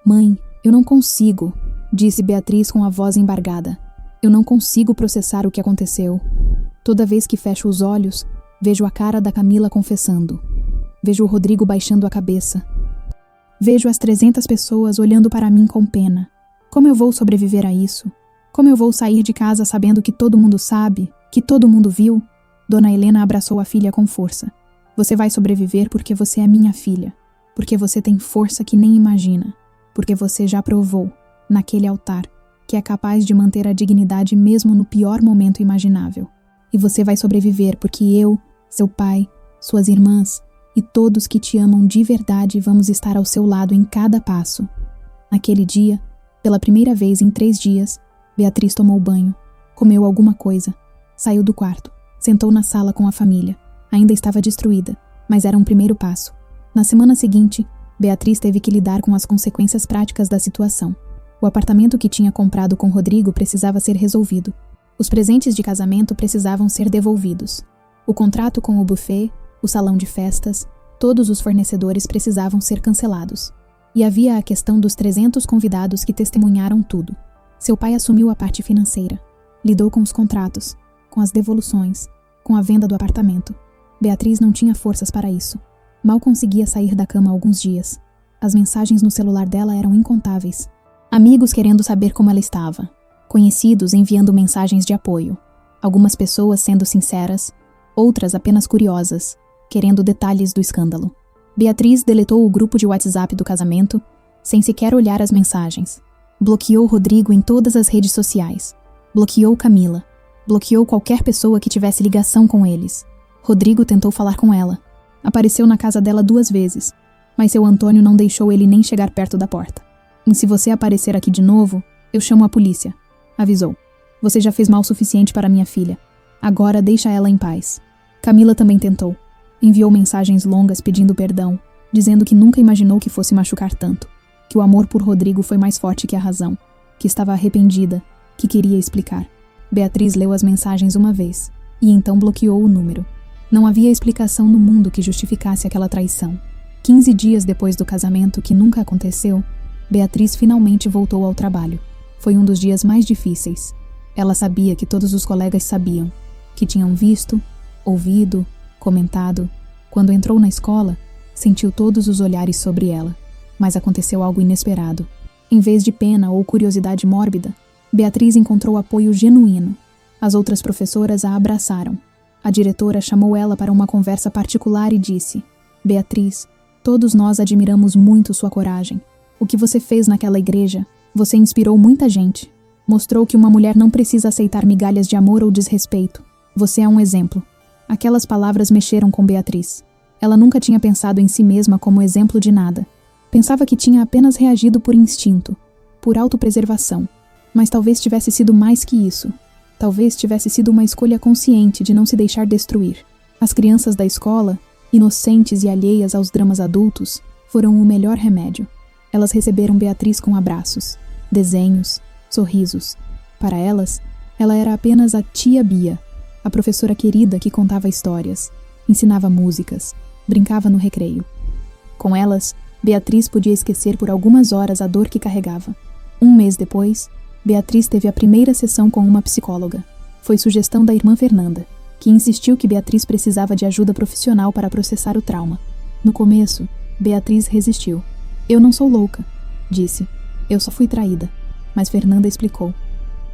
"Mãe, eu não consigo", disse Beatriz com a voz embargada. "Eu não consigo processar o que aconteceu. Toda vez que fecho os olhos, vejo a cara da Camila confessando. Vejo o Rodrigo baixando a cabeça. Vejo as 300 pessoas olhando para mim com pena. Como eu vou sobreviver a isso? Como eu vou sair de casa sabendo que todo mundo sabe, que todo mundo viu?" Dona Helena abraçou a filha com força. "Você vai sobreviver porque você é minha filha. Porque você tem força que nem imagina. Porque você já provou, naquele altar, que é capaz de manter a dignidade mesmo no pior momento imaginável. E você vai sobreviver porque eu, seu pai, suas irmãs e todos que te amam de verdade vamos estar ao seu lado em cada passo." Naquele dia, pela primeira vez em 3 dias, Beatriz tomou banho, comeu alguma coisa, saiu do quarto, sentou na sala com a família. Ainda estava destruída, mas era um primeiro passo. Na semana seguinte, Beatriz teve que lidar com as consequências práticas da situação. O apartamento que tinha comprado com Rodrigo precisava ser resolvido. Os presentes de casamento precisavam ser devolvidos. O contrato com o buffet, o salão de festas, todos os fornecedores precisavam ser cancelados. E havia a questão dos 300 convidados que testemunharam tudo. Seu pai assumiu a parte financeira. Lidou com os contratos, com as devoluções, com a venda do apartamento. Beatriz não tinha forças para isso. Mal conseguia sair da cama há alguns dias. As mensagens no celular dela eram incontáveis. Amigos querendo saber como ela estava. Conhecidos enviando mensagens de apoio. Algumas pessoas sendo sinceras, outras apenas curiosas, querendo detalhes do escândalo. Beatriz deletou o grupo de WhatsApp do casamento, sem sequer olhar as mensagens. Bloqueou Rodrigo em todas as redes sociais. Bloqueou Camila. Bloqueou qualquer pessoa que tivesse ligação com eles. Rodrigo tentou falar com ela. Apareceu na casa dela 2 vezes, mas seu Antônio não deixou ele nem chegar perto da porta. E se você aparecer aqui de novo, eu chamo a polícia, avisou. Você já fez mal o suficiente para minha filha. Agora deixa ela em paz. Camila também tentou. Enviou mensagens longas pedindo perdão, dizendo que nunca imaginou que fosse machucar tanto, que o amor por Rodrigo foi mais forte que a razão, que estava arrependida, que queria explicar. Beatriz leu as mensagens uma vez, e então bloqueou o número. Não havia explicação no mundo que justificasse aquela traição. 15 dias depois do casamento, que nunca aconteceu, Beatriz finalmente voltou ao trabalho. Foi um dos dias mais difíceis. Ela sabia que todos os colegas sabiam, que tinham visto, ouvido, comentado. Quando entrou na escola, sentiu todos os olhares sobre ela. Mas aconteceu algo inesperado. Em vez de pena ou curiosidade mórbida, Beatriz encontrou apoio genuíno. As outras professoras a abraçaram. A diretora chamou ela para uma conversa particular e disse: Beatriz, todos nós admiramos muito sua coragem. O que você fez naquela igreja, você inspirou muita gente. Mostrou que uma mulher não precisa aceitar migalhas de amor ou desrespeito. Você é um exemplo. Aquelas palavras mexeram com Beatriz. Ela nunca tinha pensado em si mesma como exemplo de nada. Pensava que tinha apenas reagido por instinto, por autopreservação. Mas talvez tivesse sido mais que isso. Talvez tivesse sido uma escolha consciente de não se deixar destruir. As crianças da escola, inocentes e alheias aos dramas adultos, foram o melhor remédio. Elas receberam Beatriz com abraços, desenhos, sorrisos. Para elas, ela era apenas a tia Bia, a professora querida que contava histórias, ensinava músicas, brincava no recreio. Com elas, Beatriz podia esquecer por algumas horas a dor que carregava. 1 mês depois, Beatriz teve a primeira sessão com uma psicóloga. Foi sugestão da irmã Fernanda, que insistiu que Beatriz precisava de ajuda profissional para processar o trauma. No começo, Beatriz resistiu. Eu não sou louca, disse. Eu só fui traída. Mas Fernanda explicou.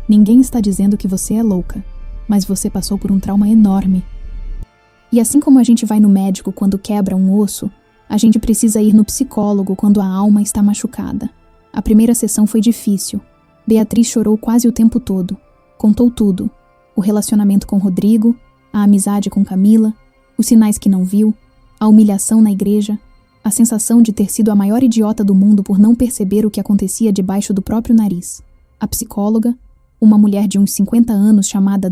Ninguém está dizendo que você é louca, mas você passou por um trauma enorme. E assim como a gente vai no médico quando quebra um osso, a gente precisa ir no psicólogo quando a alma está machucada. A primeira sessão foi difícil. Beatriz chorou quase o tempo todo. Contou tudo. O relacionamento com Rodrigo, a amizade com Camila, os sinais que não viu, a humilhação na igreja, a sensação de ter sido a maior idiota do mundo por não perceber o que acontecia debaixo do próprio nariz. A psicóloga, uma mulher de uns 50 anos chamada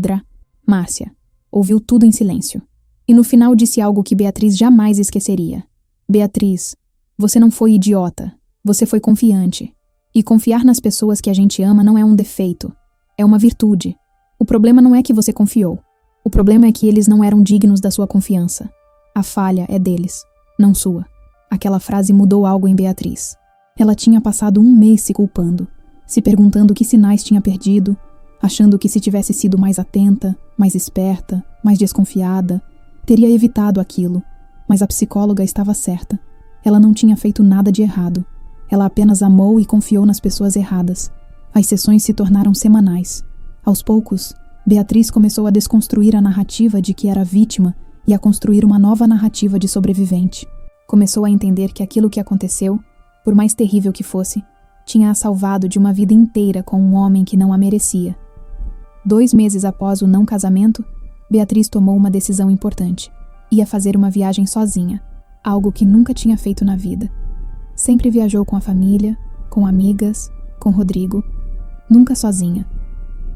Márcia, ouviu tudo em silêncio. E no final disse algo que Beatriz jamais esqueceria. Beatriz, você não foi idiota, você foi confiante. E confiar nas pessoas que a gente ama não é um defeito, é uma virtude. O problema não é que você confiou. O problema é que eles não eram dignos da sua confiança. A falha é deles, não sua. Aquela frase mudou algo em Beatriz. Ela tinha passado 1 mês se culpando, se perguntando que sinais tinha perdido, achando que se tivesse sido mais atenta, mais esperta, mais desconfiada, teria evitado aquilo. Mas a psicóloga estava certa. Ela não tinha feito nada de errado. Ela apenas amou e confiou nas pessoas erradas. As sessões se tornaram semanais. Aos poucos, Beatriz começou a desconstruir a narrativa de que era vítima e a construir uma nova narrativa de sobrevivente. Começou a entender que aquilo que aconteceu, por mais terrível que fosse, tinha a salvado de uma vida inteira com um homem que não a merecia. 2 meses após o não casamento, Beatriz tomou uma decisão importante. Ia fazer uma viagem sozinha, algo que nunca tinha feito na vida. Sempre viajou com a família, com amigas, com Rodrigo, nunca sozinha.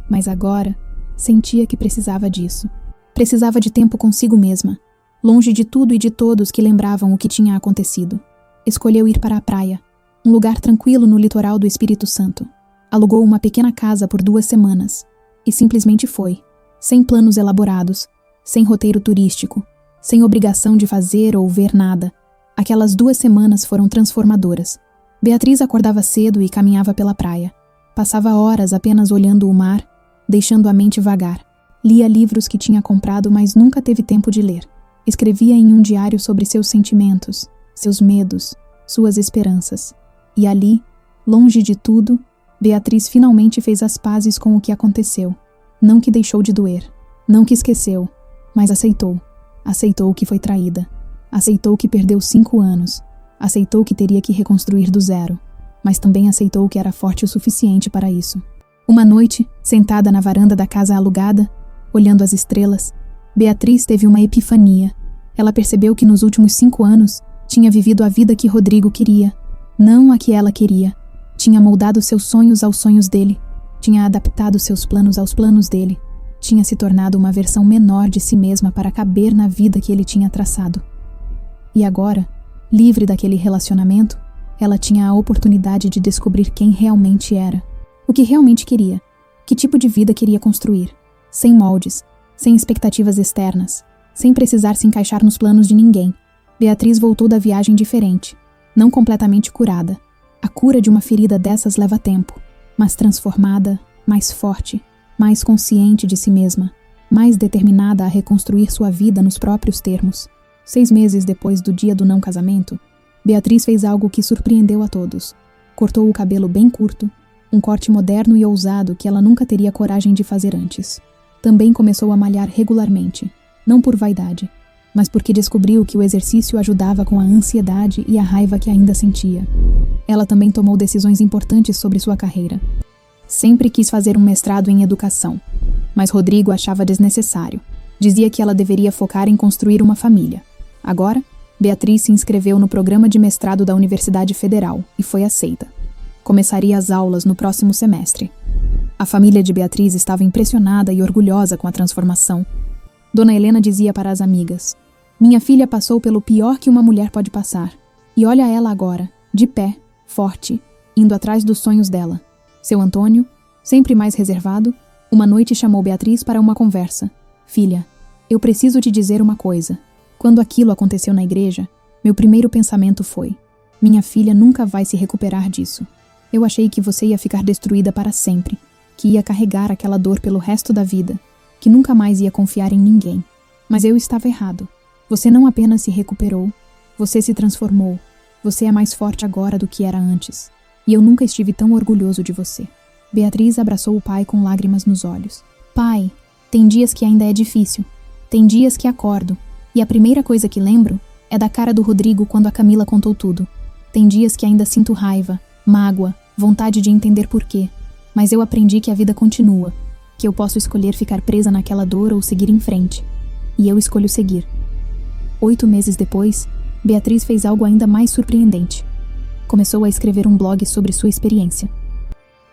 Mas agora, sentia que precisava disso. Precisava de tempo consigo mesma, longe de tudo e de todos que lembravam o que tinha acontecido. Escolheu ir para a praia, um lugar tranquilo no litoral do Espírito Santo. Alugou uma pequena casa por 2 semanas. E simplesmente foi, sem planos elaborados, sem roteiro turístico, sem obrigação de fazer ou ver nada. Aquelas 2 semanas foram transformadoras. Beatriz acordava cedo e caminhava pela praia. Passava horas apenas olhando o mar, deixando a mente vagar. Lia livros que tinha comprado, mas nunca teve tempo de ler. Escrevia em um diário sobre seus sentimentos, seus medos, suas esperanças. E ali, longe de tudo, Beatriz finalmente fez as pazes com o que aconteceu. Não que deixou de doer, não que esqueceu, Mas aceitou. Aceitou que foi traída. Aceitou que perdeu 5 anos. Aceitou que teria que reconstruir do zero. Mas também aceitou que era forte o suficiente para isso. Uma noite, sentada na varanda da casa alugada, olhando as estrelas, Beatriz teve uma epifania. Ela percebeu que nos últimos 5 anos tinha vivido a vida que Rodrigo queria, não a que ela queria. Tinha moldado seus sonhos aos sonhos dele. Tinha adaptado seus planos aos planos dele. Tinha se tornado uma versão menor de si mesma para caber na vida que ele tinha traçado. E agora, livre daquele relacionamento, ela tinha a oportunidade de descobrir quem realmente era, o que realmente queria, que tipo de vida queria construir, sem moldes, sem expectativas externas, sem precisar se encaixar nos planos de ninguém. Beatriz voltou da viagem diferente, não completamente curada. A cura de uma ferida dessas leva tempo, mas transformada, mais forte, mais consciente de si mesma, mais determinada a reconstruir sua vida nos próprios termos. 6 meses depois do dia do não casamento, Beatriz fez algo que surpreendeu a todos. Cortou o cabelo bem curto, um corte moderno e ousado que ela nunca teria coragem de fazer antes. Também começou a malhar regularmente, não por vaidade, mas porque descobriu que o exercício ajudava com a ansiedade e a raiva que ainda sentia. Ela também tomou decisões importantes sobre sua carreira. Sempre quis fazer um mestrado em educação, mas Rodrigo achava desnecessário. Dizia que ela deveria focar em construir uma família. Agora, Beatriz se inscreveu no programa de mestrado da Universidade Federal e foi aceita. Começaria as aulas no próximo semestre. A família de Beatriz estava impressionada e orgulhosa com a transformação. Dona Helena dizia para as amigas: "Minha filha passou pelo pior que uma mulher pode passar. E olha ela agora, de pé, forte, indo atrás dos sonhos dela." Seu Antônio, sempre mais reservado, uma noite chamou Beatriz para uma conversa. "Filha, eu preciso te dizer uma coisa. Quando aquilo aconteceu na igreja, meu primeiro pensamento foi: minha filha nunca vai se recuperar disso. Eu achei que você ia ficar destruída para sempre, que ia carregar aquela dor pelo resto da vida, que nunca mais ia confiar em ninguém. Mas eu estava errado. Você não apenas se recuperou, você se transformou. Você é mais forte agora do que era antes. E eu nunca estive tão orgulhoso de você." Beatriz abraçou o pai com lágrimas nos olhos. "Pai, tem dias que ainda é difícil. Tem dias que acordo, e a primeira coisa que lembro é da cara do Rodrigo quando a Camila contou tudo. Tem dias que ainda sinto raiva, mágoa, vontade de entender por quê. Mas eu aprendi que a vida continua, que eu posso escolher ficar presa naquela dor ou seguir em frente. E eu escolho seguir." 8 meses depois, Beatriz fez algo ainda mais surpreendente. Começou a escrever um blog sobre sua experiência.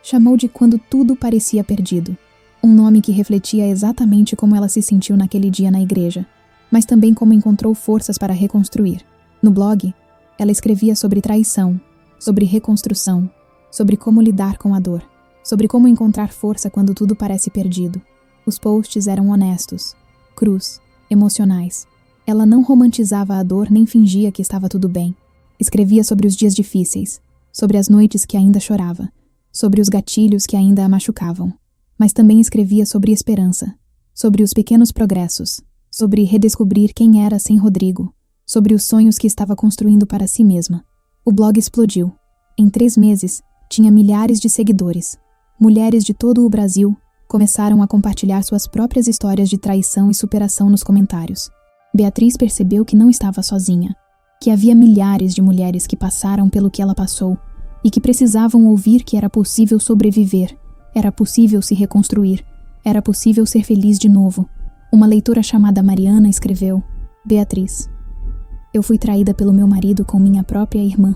Chamou de Quando Tudo Parecia Perdido, um nome que refletia exatamente como ela se sentiu naquele dia na igreja, mas também como encontrou forças para reconstruir. No blog, ela escrevia sobre traição, sobre reconstrução, sobre como lidar com a dor, sobre como encontrar força quando tudo parece perdido. Os posts eram honestos, crus, emocionais. Ela não romantizava a dor nem fingia que estava tudo bem. Escrevia sobre os dias difíceis, sobre as noites que ainda chorava, sobre os gatilhos que ainda a machucavam. Mas também escrevia sobre esperança, sobre os pequenos progressos, sobre redescobrir quem era sem Rodrigo, sobre os sonhos que estava construindo para si mesma. O blog explodiu. Em 3 meses, tinha milhares de seguidores. Mulheres de todo o Brasil começaram a compartilhar suas próprias histórias de traição e superação nos comentários. Beatriz percebeu que não estava sozinha, que havia milhares de mulheres que passaram pelo que ela passou e que precisavam ouvir que era possível sobreviver, era possível se reconstruir, era possível ser feliz de novo. Uma leitora chamada Mariana escreveu: "Beatriz, eu fui traída pelo meu marido com minha própria irmã.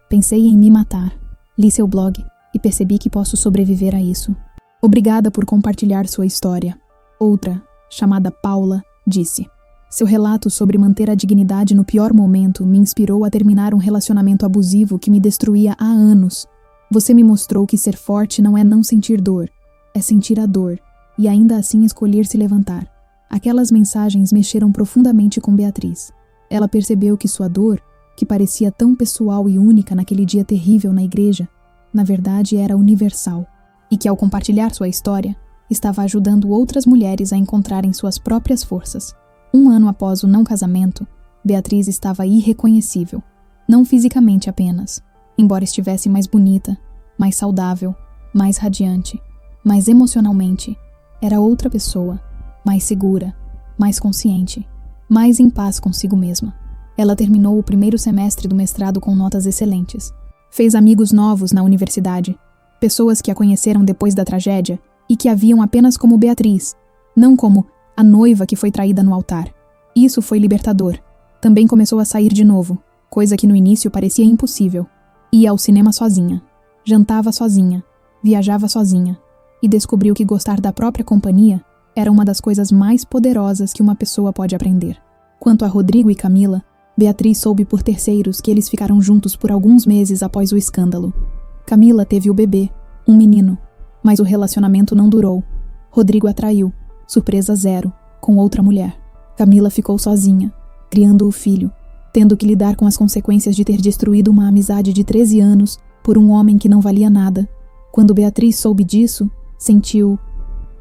Pensei em me matar. Li seu blog e percebi que posso sobreviver a isso. Obrigada por compartilhar sua história." Outra, chamada Paula, disse: "Seu relato sobre manter a dignidade no pior momento me inspirou a terminar um relacionamento abusivo que me destruía há anos. Você me mostrou que ser forte não é não sentir dor, é sentir a dor e ainda assim escolher se levantar." Aquelas mensagens mexeram profundamente com Beatriz. Ela percebeu que sua dor, que parecia tão pessoal e única naquele dia terrível na igreja, na verdade era universal, e que ao compartilhar sua história, estava ajudando outras mulheres a encontrarem suas próprias forças. 1 ano após o não casamento, Beatriz estava irreconhecível, não fisicamente apenas, embora estivesse mais bonita, mais saudável, mais radiante, mas emocionalmente, era outra pessoa, mais segura, mais consciente, mais em paz consigo mesma. Ela terminou o primeiro semestre do mestrado com notas excelentes. Fez amigos novos na universidade, pessoas que a conheceram depois da tragédia e que a viam apenas como Beatriz, não como a noiva que foi traída no altar. Isso foi libertador. Também começou a sair de novo, coisa que no início parecia impossível. Ia ao cinema sozinha, jantava sozinha, viajava sozinha e descobriu que gostar da própria companhia era uma das coisas mais poderosas que uma pessoa pode aprender. Quanto a Rodrigo e Camila, Beatriz soube por terceiros que eles ficaram juntos por alguns meses após o escândalo. Camila teve o bebê, um menino, mas o relacionamento não durou. Rodrigo a traiu, surpresa zero, com outra mulher. Camila ficou sozinha, criando o filho, tendo que lidar com as consequências de ter destruído uma amizade de 13 anos por um homem que não valia nada. Quando Beatriz soube disso, sentiu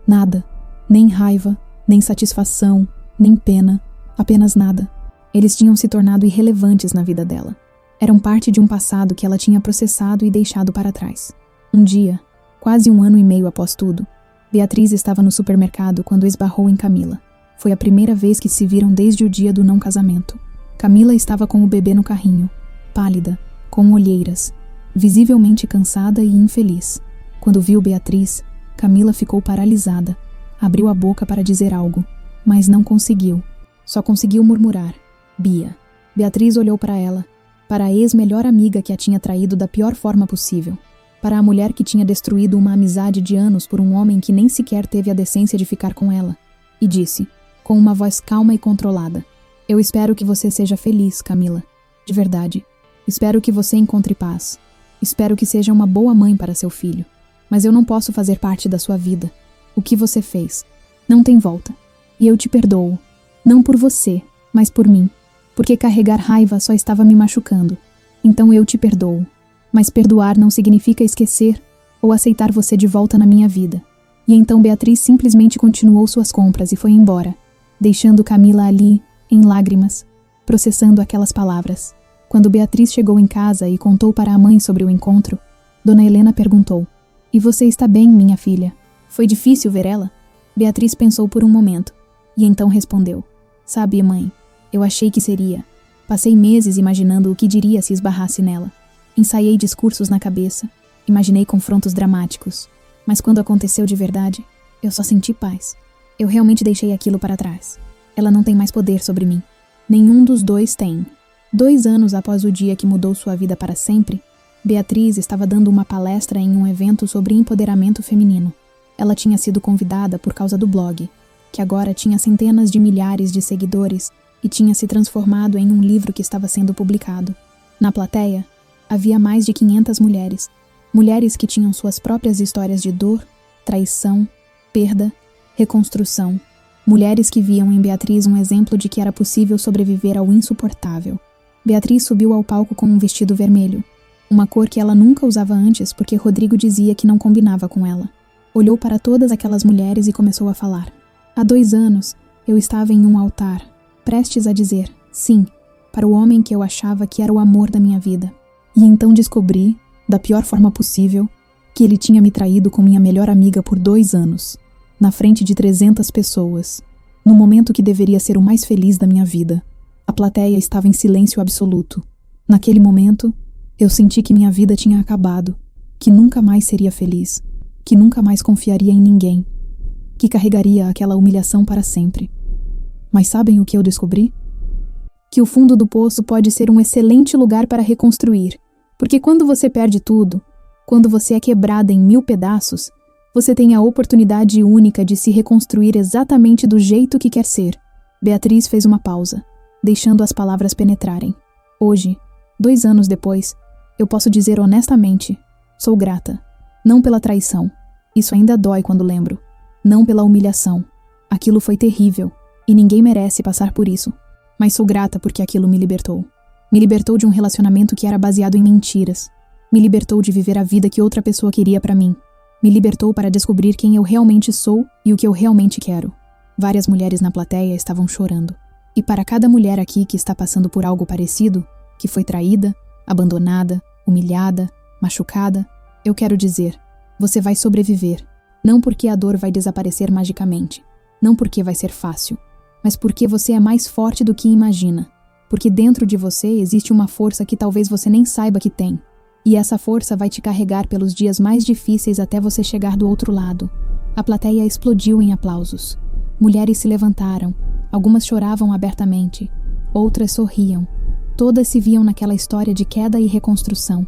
nada, nem raiva, nem satisfação, nem pena, apenas nada. Eles tinham se tornado irrelevantes na vida dela. Eram parte de um passado que ela tinha processado e deixado para trás. Um dia, quase 1 ano e meio após tudo, Beatriz estava no supermercado quando esbarrou em Camila. Foi a primeira vez que se viram desde o dia do não casamento. Camila estava com o bebê no carrinho, pálida, com olheiras, visivelmente cansada e infeliz. Quando viu Beatriz, Camila ficou paralisada. Abriu a boca para dizer algo, mas não conseguiu. Só conseguiu murmurar: Bia. Beatriz olhou para ela, para a ex-melhor amiga que a tinha traído da pior forma possível, para a mulher que tinha destruído uma amizade de anos por um homem que nem sequer teve a decência de ficar com ela, e disse, com uma voz calma e controlada: Eu espero que você seja feliz, Camila. De verdade. Espero que você encontre paz. Espero que seja uma boa mãe para seu filho. Mas eu não posso fazer parte da sua vida. O que você fez não tem volta. E eu te perdoo. Não por você, mas por mim. Porque carregar raiva só estava me machucando. Então eu te perdoo. Mas perdoar não significa esquecer ou aceitar você de volta na minha vida. E então Beatriz simplesmente continuou suas compras e foi embora, deixando Camila ali, em lágrimas, processando aquelas palavras. Quando Beatriz chegou em casa e contou para a mãe sobre o encontro, Dona Helena perguntou: E você está bem, minha filha? Foi difícil ver ela? Beatriz pensou por um momento, e então respondeu: Sabe, mãe, eu achei que seria. Passei meses imaginando o que diria se esbarrasse nela. Ensaiei discursos na cabeça, imaginei confrontos dramáticos, mas quando aconteceu de verdade, eu só senti paz. Eu realmente deixei aquilo para trás. Ela não tem mais poder sobre mim. Nenhum dos dois tem. 2 anos após o dia que mudou sua vida para sempre, Beatriz estava dando uma palestra em um evento sobre empoderamento feminino. Ela tinha sido convidada por causa do blog, que agora tinha centenas de milhares de seguidores e tinha se transformado em um livro que estava sendo publicado. Na plateia, havia mais de 500 mulheres. Mulheres que tinham suas próprias histórias de dor, traição, perda, reconstrução. Mulheres que viam em Beatriz um exemplo de que era possível sobreviver ao insuportável. Beatriz subiu ao palco com um vestido vermelho, uma cor que ela nunca usava antes porque Rodrigo dizia que não combinava com ela. Olhou para todas aquelas mulheres e começou a falar. Há 2 anos, eu estava em um altar, prestes a dizer sim para o homem que eu achava que era o amor da minha vida. E então descobri, da pior forma possível, que ele tinha me traído com minha melhor amiga por 2 anos, na frente de 300 pessoas, no momento que deveria ser o mais feliz da minha vida. A plateia estava em silêncio absoluto. Naquele momento, eu senti que minha vida tinha acabado, que nunca mais seria feliz, que nunca mais confiaria em ninguém, que carregaria aquela humilhação para sempre. Mas sabem o que eu descobri? Que o fundo do poço pode ser um excelente lugar para reconstruir, porque quando você perde tudo, quando você é quebrada em 1000 pedaços, você tem a oportunidade única de se reconstruir exatamente do jeito que quer ser. Beatriz fez uma pausa, deixando as palavras penetrarem. Hoje, 2 anos depois, eu posso dizer honestamente, sou grata. Não pela traição. Isso ainda dói quando lembro. Não pela humilhação. Aquilo foi terrível, e ninguém merece passar por isso. Mas sou grata porque aquilo me libertou. Me libertou de um relacionamento que era baseado em mentiras. Me libertou de viver a vida que outra pessoa queria para mim. Me libertou para descobrir quem eu realmente sou e o que eu realmente quero. Várias mulheres na plateia estavam chorando. E para cada mulher aqui que está passando por algo parecido, que foi traída, abandonada, humilhada, machucada, eu quero dizer, você vai sobreviver. Não porque a dor vai desaparecer magicamente. Não porque vai ser fácil. mas porque você é mais forte do que imagina. Porque dentro de você existe uma força que talvez você nem saiba que tem. E essa força vai te carregar pelos dias mais difíceis até você chegar do outro lado. A plateia explodiu em aplausos. Mulheres se levantaram. Algumas choravam abertamente. Outras sorriam. Todas se viam naquela história de queda e reconstrução.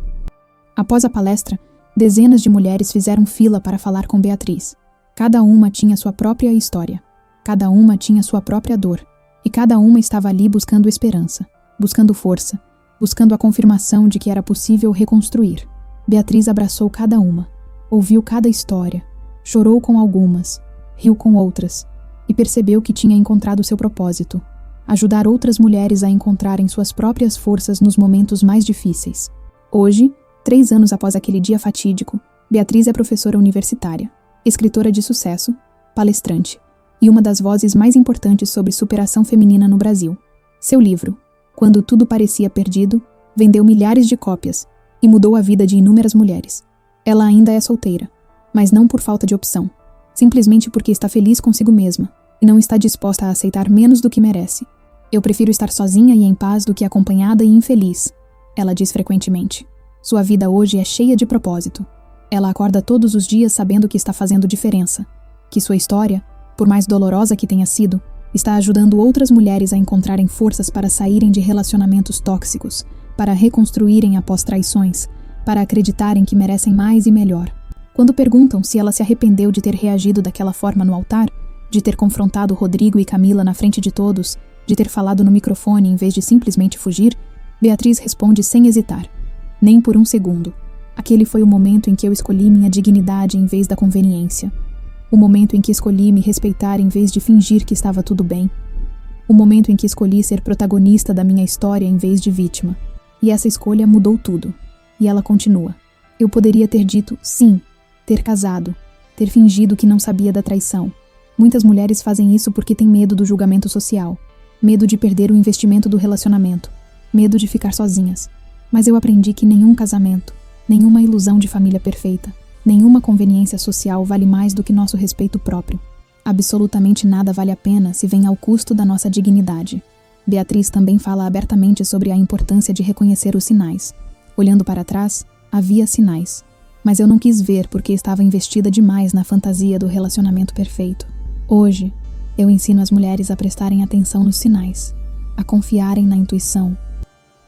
Após a palestra, dezenas de mulheres fizeram fila para falar com Beatriz. Cada uma tinha sua própria história. Cada uma tinha sua própria dor. E cada uma estava ali buscando esperança, buscando força, buscando a confirmação de que era possível reconstruir. Beatriz abraçou cada uma, ouviu cada história, chorou com algumas, riu com outras, e percebeu que tinha encontrado seu propósito: ajudar outras mulheres a encontrarem suas próprias forças nos momentos mais difíceis. Hoje, 3 anos após aquele dia fatídico, Beatriz é professora universitária, escritora de sucesso, palestrante, e uma das vozes mais importantes sobre superação feminina no Brasil. Seu livro, Quando Tudo Parecia Perdido, vendeu milhares de cópias e mudou a vida de inúmeras mulheres. Ela ainda é solteira, mas não por falta de opção, simplesmente porque está feliz consigo mesma e não está disposta a aceitar menos do que merece. Eu prefiro estar sozinha e em paz do que acompanhada e infeliz, ela diz frequentemente. Sua vida hoje é cheia de propósito. Ela acorda todos os dias sabendo que está fazendo diferença, que sua história, por mais dolorosa que tenha sido, está ajudando outras mulheres a encontrarem forças para saírem de relacionamentos tóxicos, para reconstruírem após traições, para acreditarem que merecem mais e melhor. Quando perguntam se ela se arrependeu de ter reagido daquela forma no altar, de ter confrontado Rodrigo e Camila na frente de todos, de ter falado no microfone em vez de simplesmente fugir, Beatriz responde sem hesitar: nem por um segundo. Aquele foi o momento em que eu escolhi minha dignidade em vez da conveniência. O momento em que escolhi me respeitar em vez de fingir que estava tudo bem. O momento em que escolhi ser protagonista da minha história em vez de vítima. E essa escolha mudou tudo. E ela continua. Eu poderia ter dito sim, ter casado, ter fingido que não sabia da traição. Muitas mulheres fazem isso porque têm medo do julgamento social, medo de perder o investimento do relacionamento, medo de ficar sozinhas. Mas eu aprendi que nenhum casamento, nenhuma ilusão de família perfeita, nenhuma conveniência social vale mais do que nosso respeito próprio. Absolutamente nada vale a pena se vem ao custo da nossa dignidade. Beatriz também fala abertamente sobre a importância de reconhecer os sinais. Olhando para trás, havia sinais. Mas eu não quis ver porque estava investida demais na fantasia do relacionamento perfeito. Hoje, eu ensino as mulheres a prestarem atenção nos sinais, a confiarem na intuição,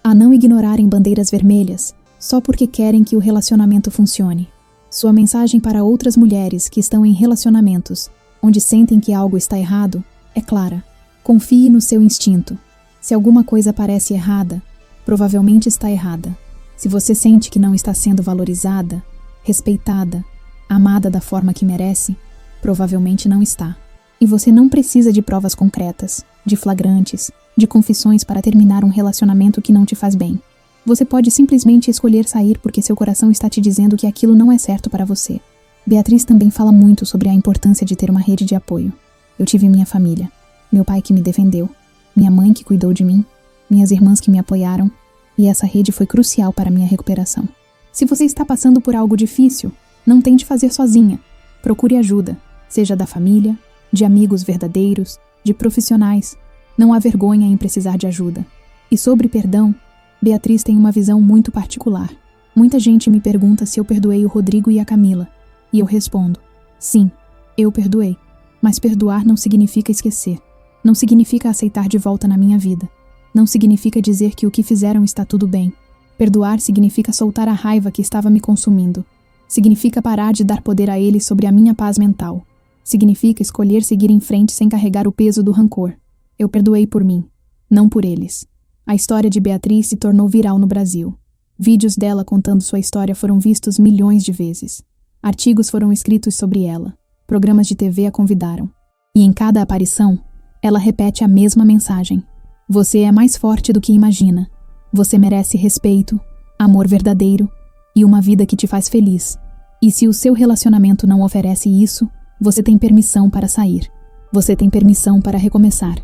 a não ignorarem bandeiras vermelhas só porque querem que o relacionamento funcione. Sua mensagem para outras mulheres que estão em relacionamentos, onde sentem que algo está errado, é clara. Confie no seu instinto. Se alguma coisa parece errada, provavelmente está errada. Se você sente que não está sendo valorizada, respeitada, amada da forma que merece, provavelmente não está. E você não precisa de provas concretas, de flagrantes, de confissões para terminar um relacionamento que não te faz bem. Você pode simplesmente escolher sair porque seu coração está te dizendo que aquilo não é certo para você. Beatriz também fala muito sobre a importância de ter uma rede de apoio. Eu tive minha família, meu pai que me defendeu, minha mãe que cuidou de mim, minhas irmãs que me apoiaram, e essa rede foi crucial para minha recuperação. Se você está passando por algo difícil, não tente fazer sozinha. Procure ajuda, seja da família, de amigos verdadeiros, de profissionais. Não há vergonha em precisar de ajuda. E sobre perdão, Beatriz tem uma visão muito particular. Muita gente me pergunta se eu perdoei o Rodrigo e a Camila. E eu respondo: sim, eu perdoei. Mas perdoar não significa esquecer. Não significa aceitar de volta na minha vida. Não significa dizer que o que fizeram está tudo bem. Perdoar significa soltar a raiva que estava me consumindo. Significa parar de dar poder a eles sobre a minha paz mental. Significa escolher seguir em frente sem carregar o peso do rancor. Eu perdoei por mim, não por eles. A história de Beatriz se tornou viral no Brasil. Vídeos dela contando sua história foram vistos milhões de vezes. Artigos foram escritos sobre ela. Programas de TV a convidaram. E em cada aparição, ela repete a mesma mensagem. Você é mais forte do que imagina. Você merece respeito, amor verdadeiro e uma vida que te faz feliz. E se o seu relacionamento não oferece isso, você tem permissão para sair. Você tem permissão para recomeçar.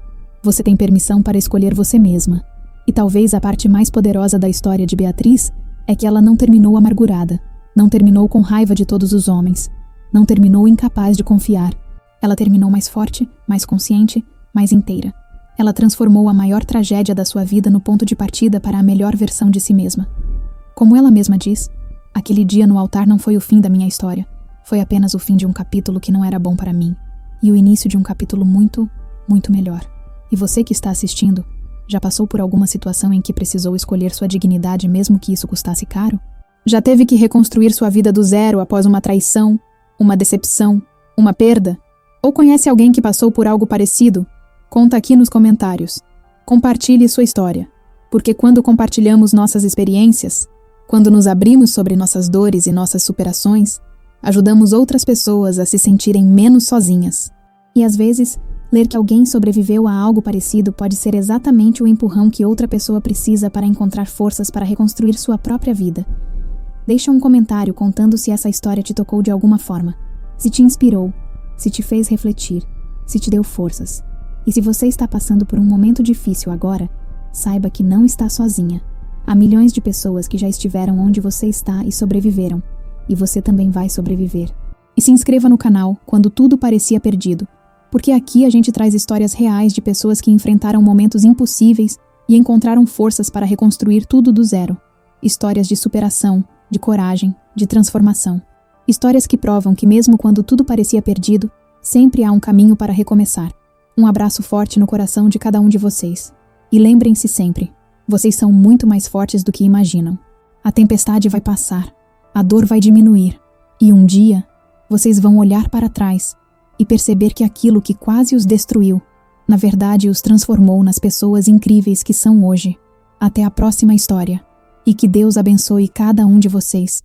Você tem permissão para escolher você mesma. E talvez a parte mais poderosa da história de Beatriz é que ela não terminou amargurada, não terminou com raiva de todos os homens, não terminou incapaz de confiar. Ela terminou mais forte, mais consciente, mais inteira. Ela transformou a maior tragédia da sua vida no ponto de partida para a melhor versão de si mesma. Como ela mesma diz, aquele dia no altar não foi o fim da minha história. Foi apenas o fim de um capítulo que não era bom para mim. E o início de um capítulo muito, muito melhor. E você que está assistindo, já passou por alguma situação em que precisou escolher sua dignidade mesmo que isso custasse caro? Já teve que reconstruir sua vida do zero após uma traição, uma decepção, uma perda? Ou conhece alguém que passou por algo parecido? Conta aqui nos comentários. Compartilhe sua história, porque quando compartilhamos nossas experiências, quando nos abrimos sobre nossas dores e nossas superações, ajudamos outras pessoas a se sentirem menos sozinhas. E às vezes, ler que alguém sobreviveu a algo parecido pode ser exatamente o empurrão que outra pessoa precisa para encontrar forças para reconstruir sua própria vida. Deixa um comentário contando se essa história te tocou de alguma forma, se te inspirou, se te fez refletir, se te deu forças. E se você está passando por um momento difícil agora, saiba que não está sozinha. Há milhões de pessoas que já estiveram onde você está e sobreviveram, e você também vai sobreviver. E se inscreva no canal quando tudo parecia perdido, porque aqui a gente traz histórias reais de pessoas que enfrentaram momentos impossíveis e encontraram forças para reconstruir tudo do zero. Histórias de superação, de coragem, de transformação. Histórias que provam que mesmo quando tudo parecia perdido, sempre há um caminho para recomeçar. Um abraço forte no coração de cada um de vocês. E lembrem-se sempre, vocês são muito mais fortes do que imaginam. A tempestade vai passar, a dor vai diminuir, e um dia, vocês vão olhar para trás e perceber que aquilo que quase os destruiu, na verdade os transformou nas pessoas incríveis que são hoje. Até a próxima história, e que Deus abençoe cada um de vocês.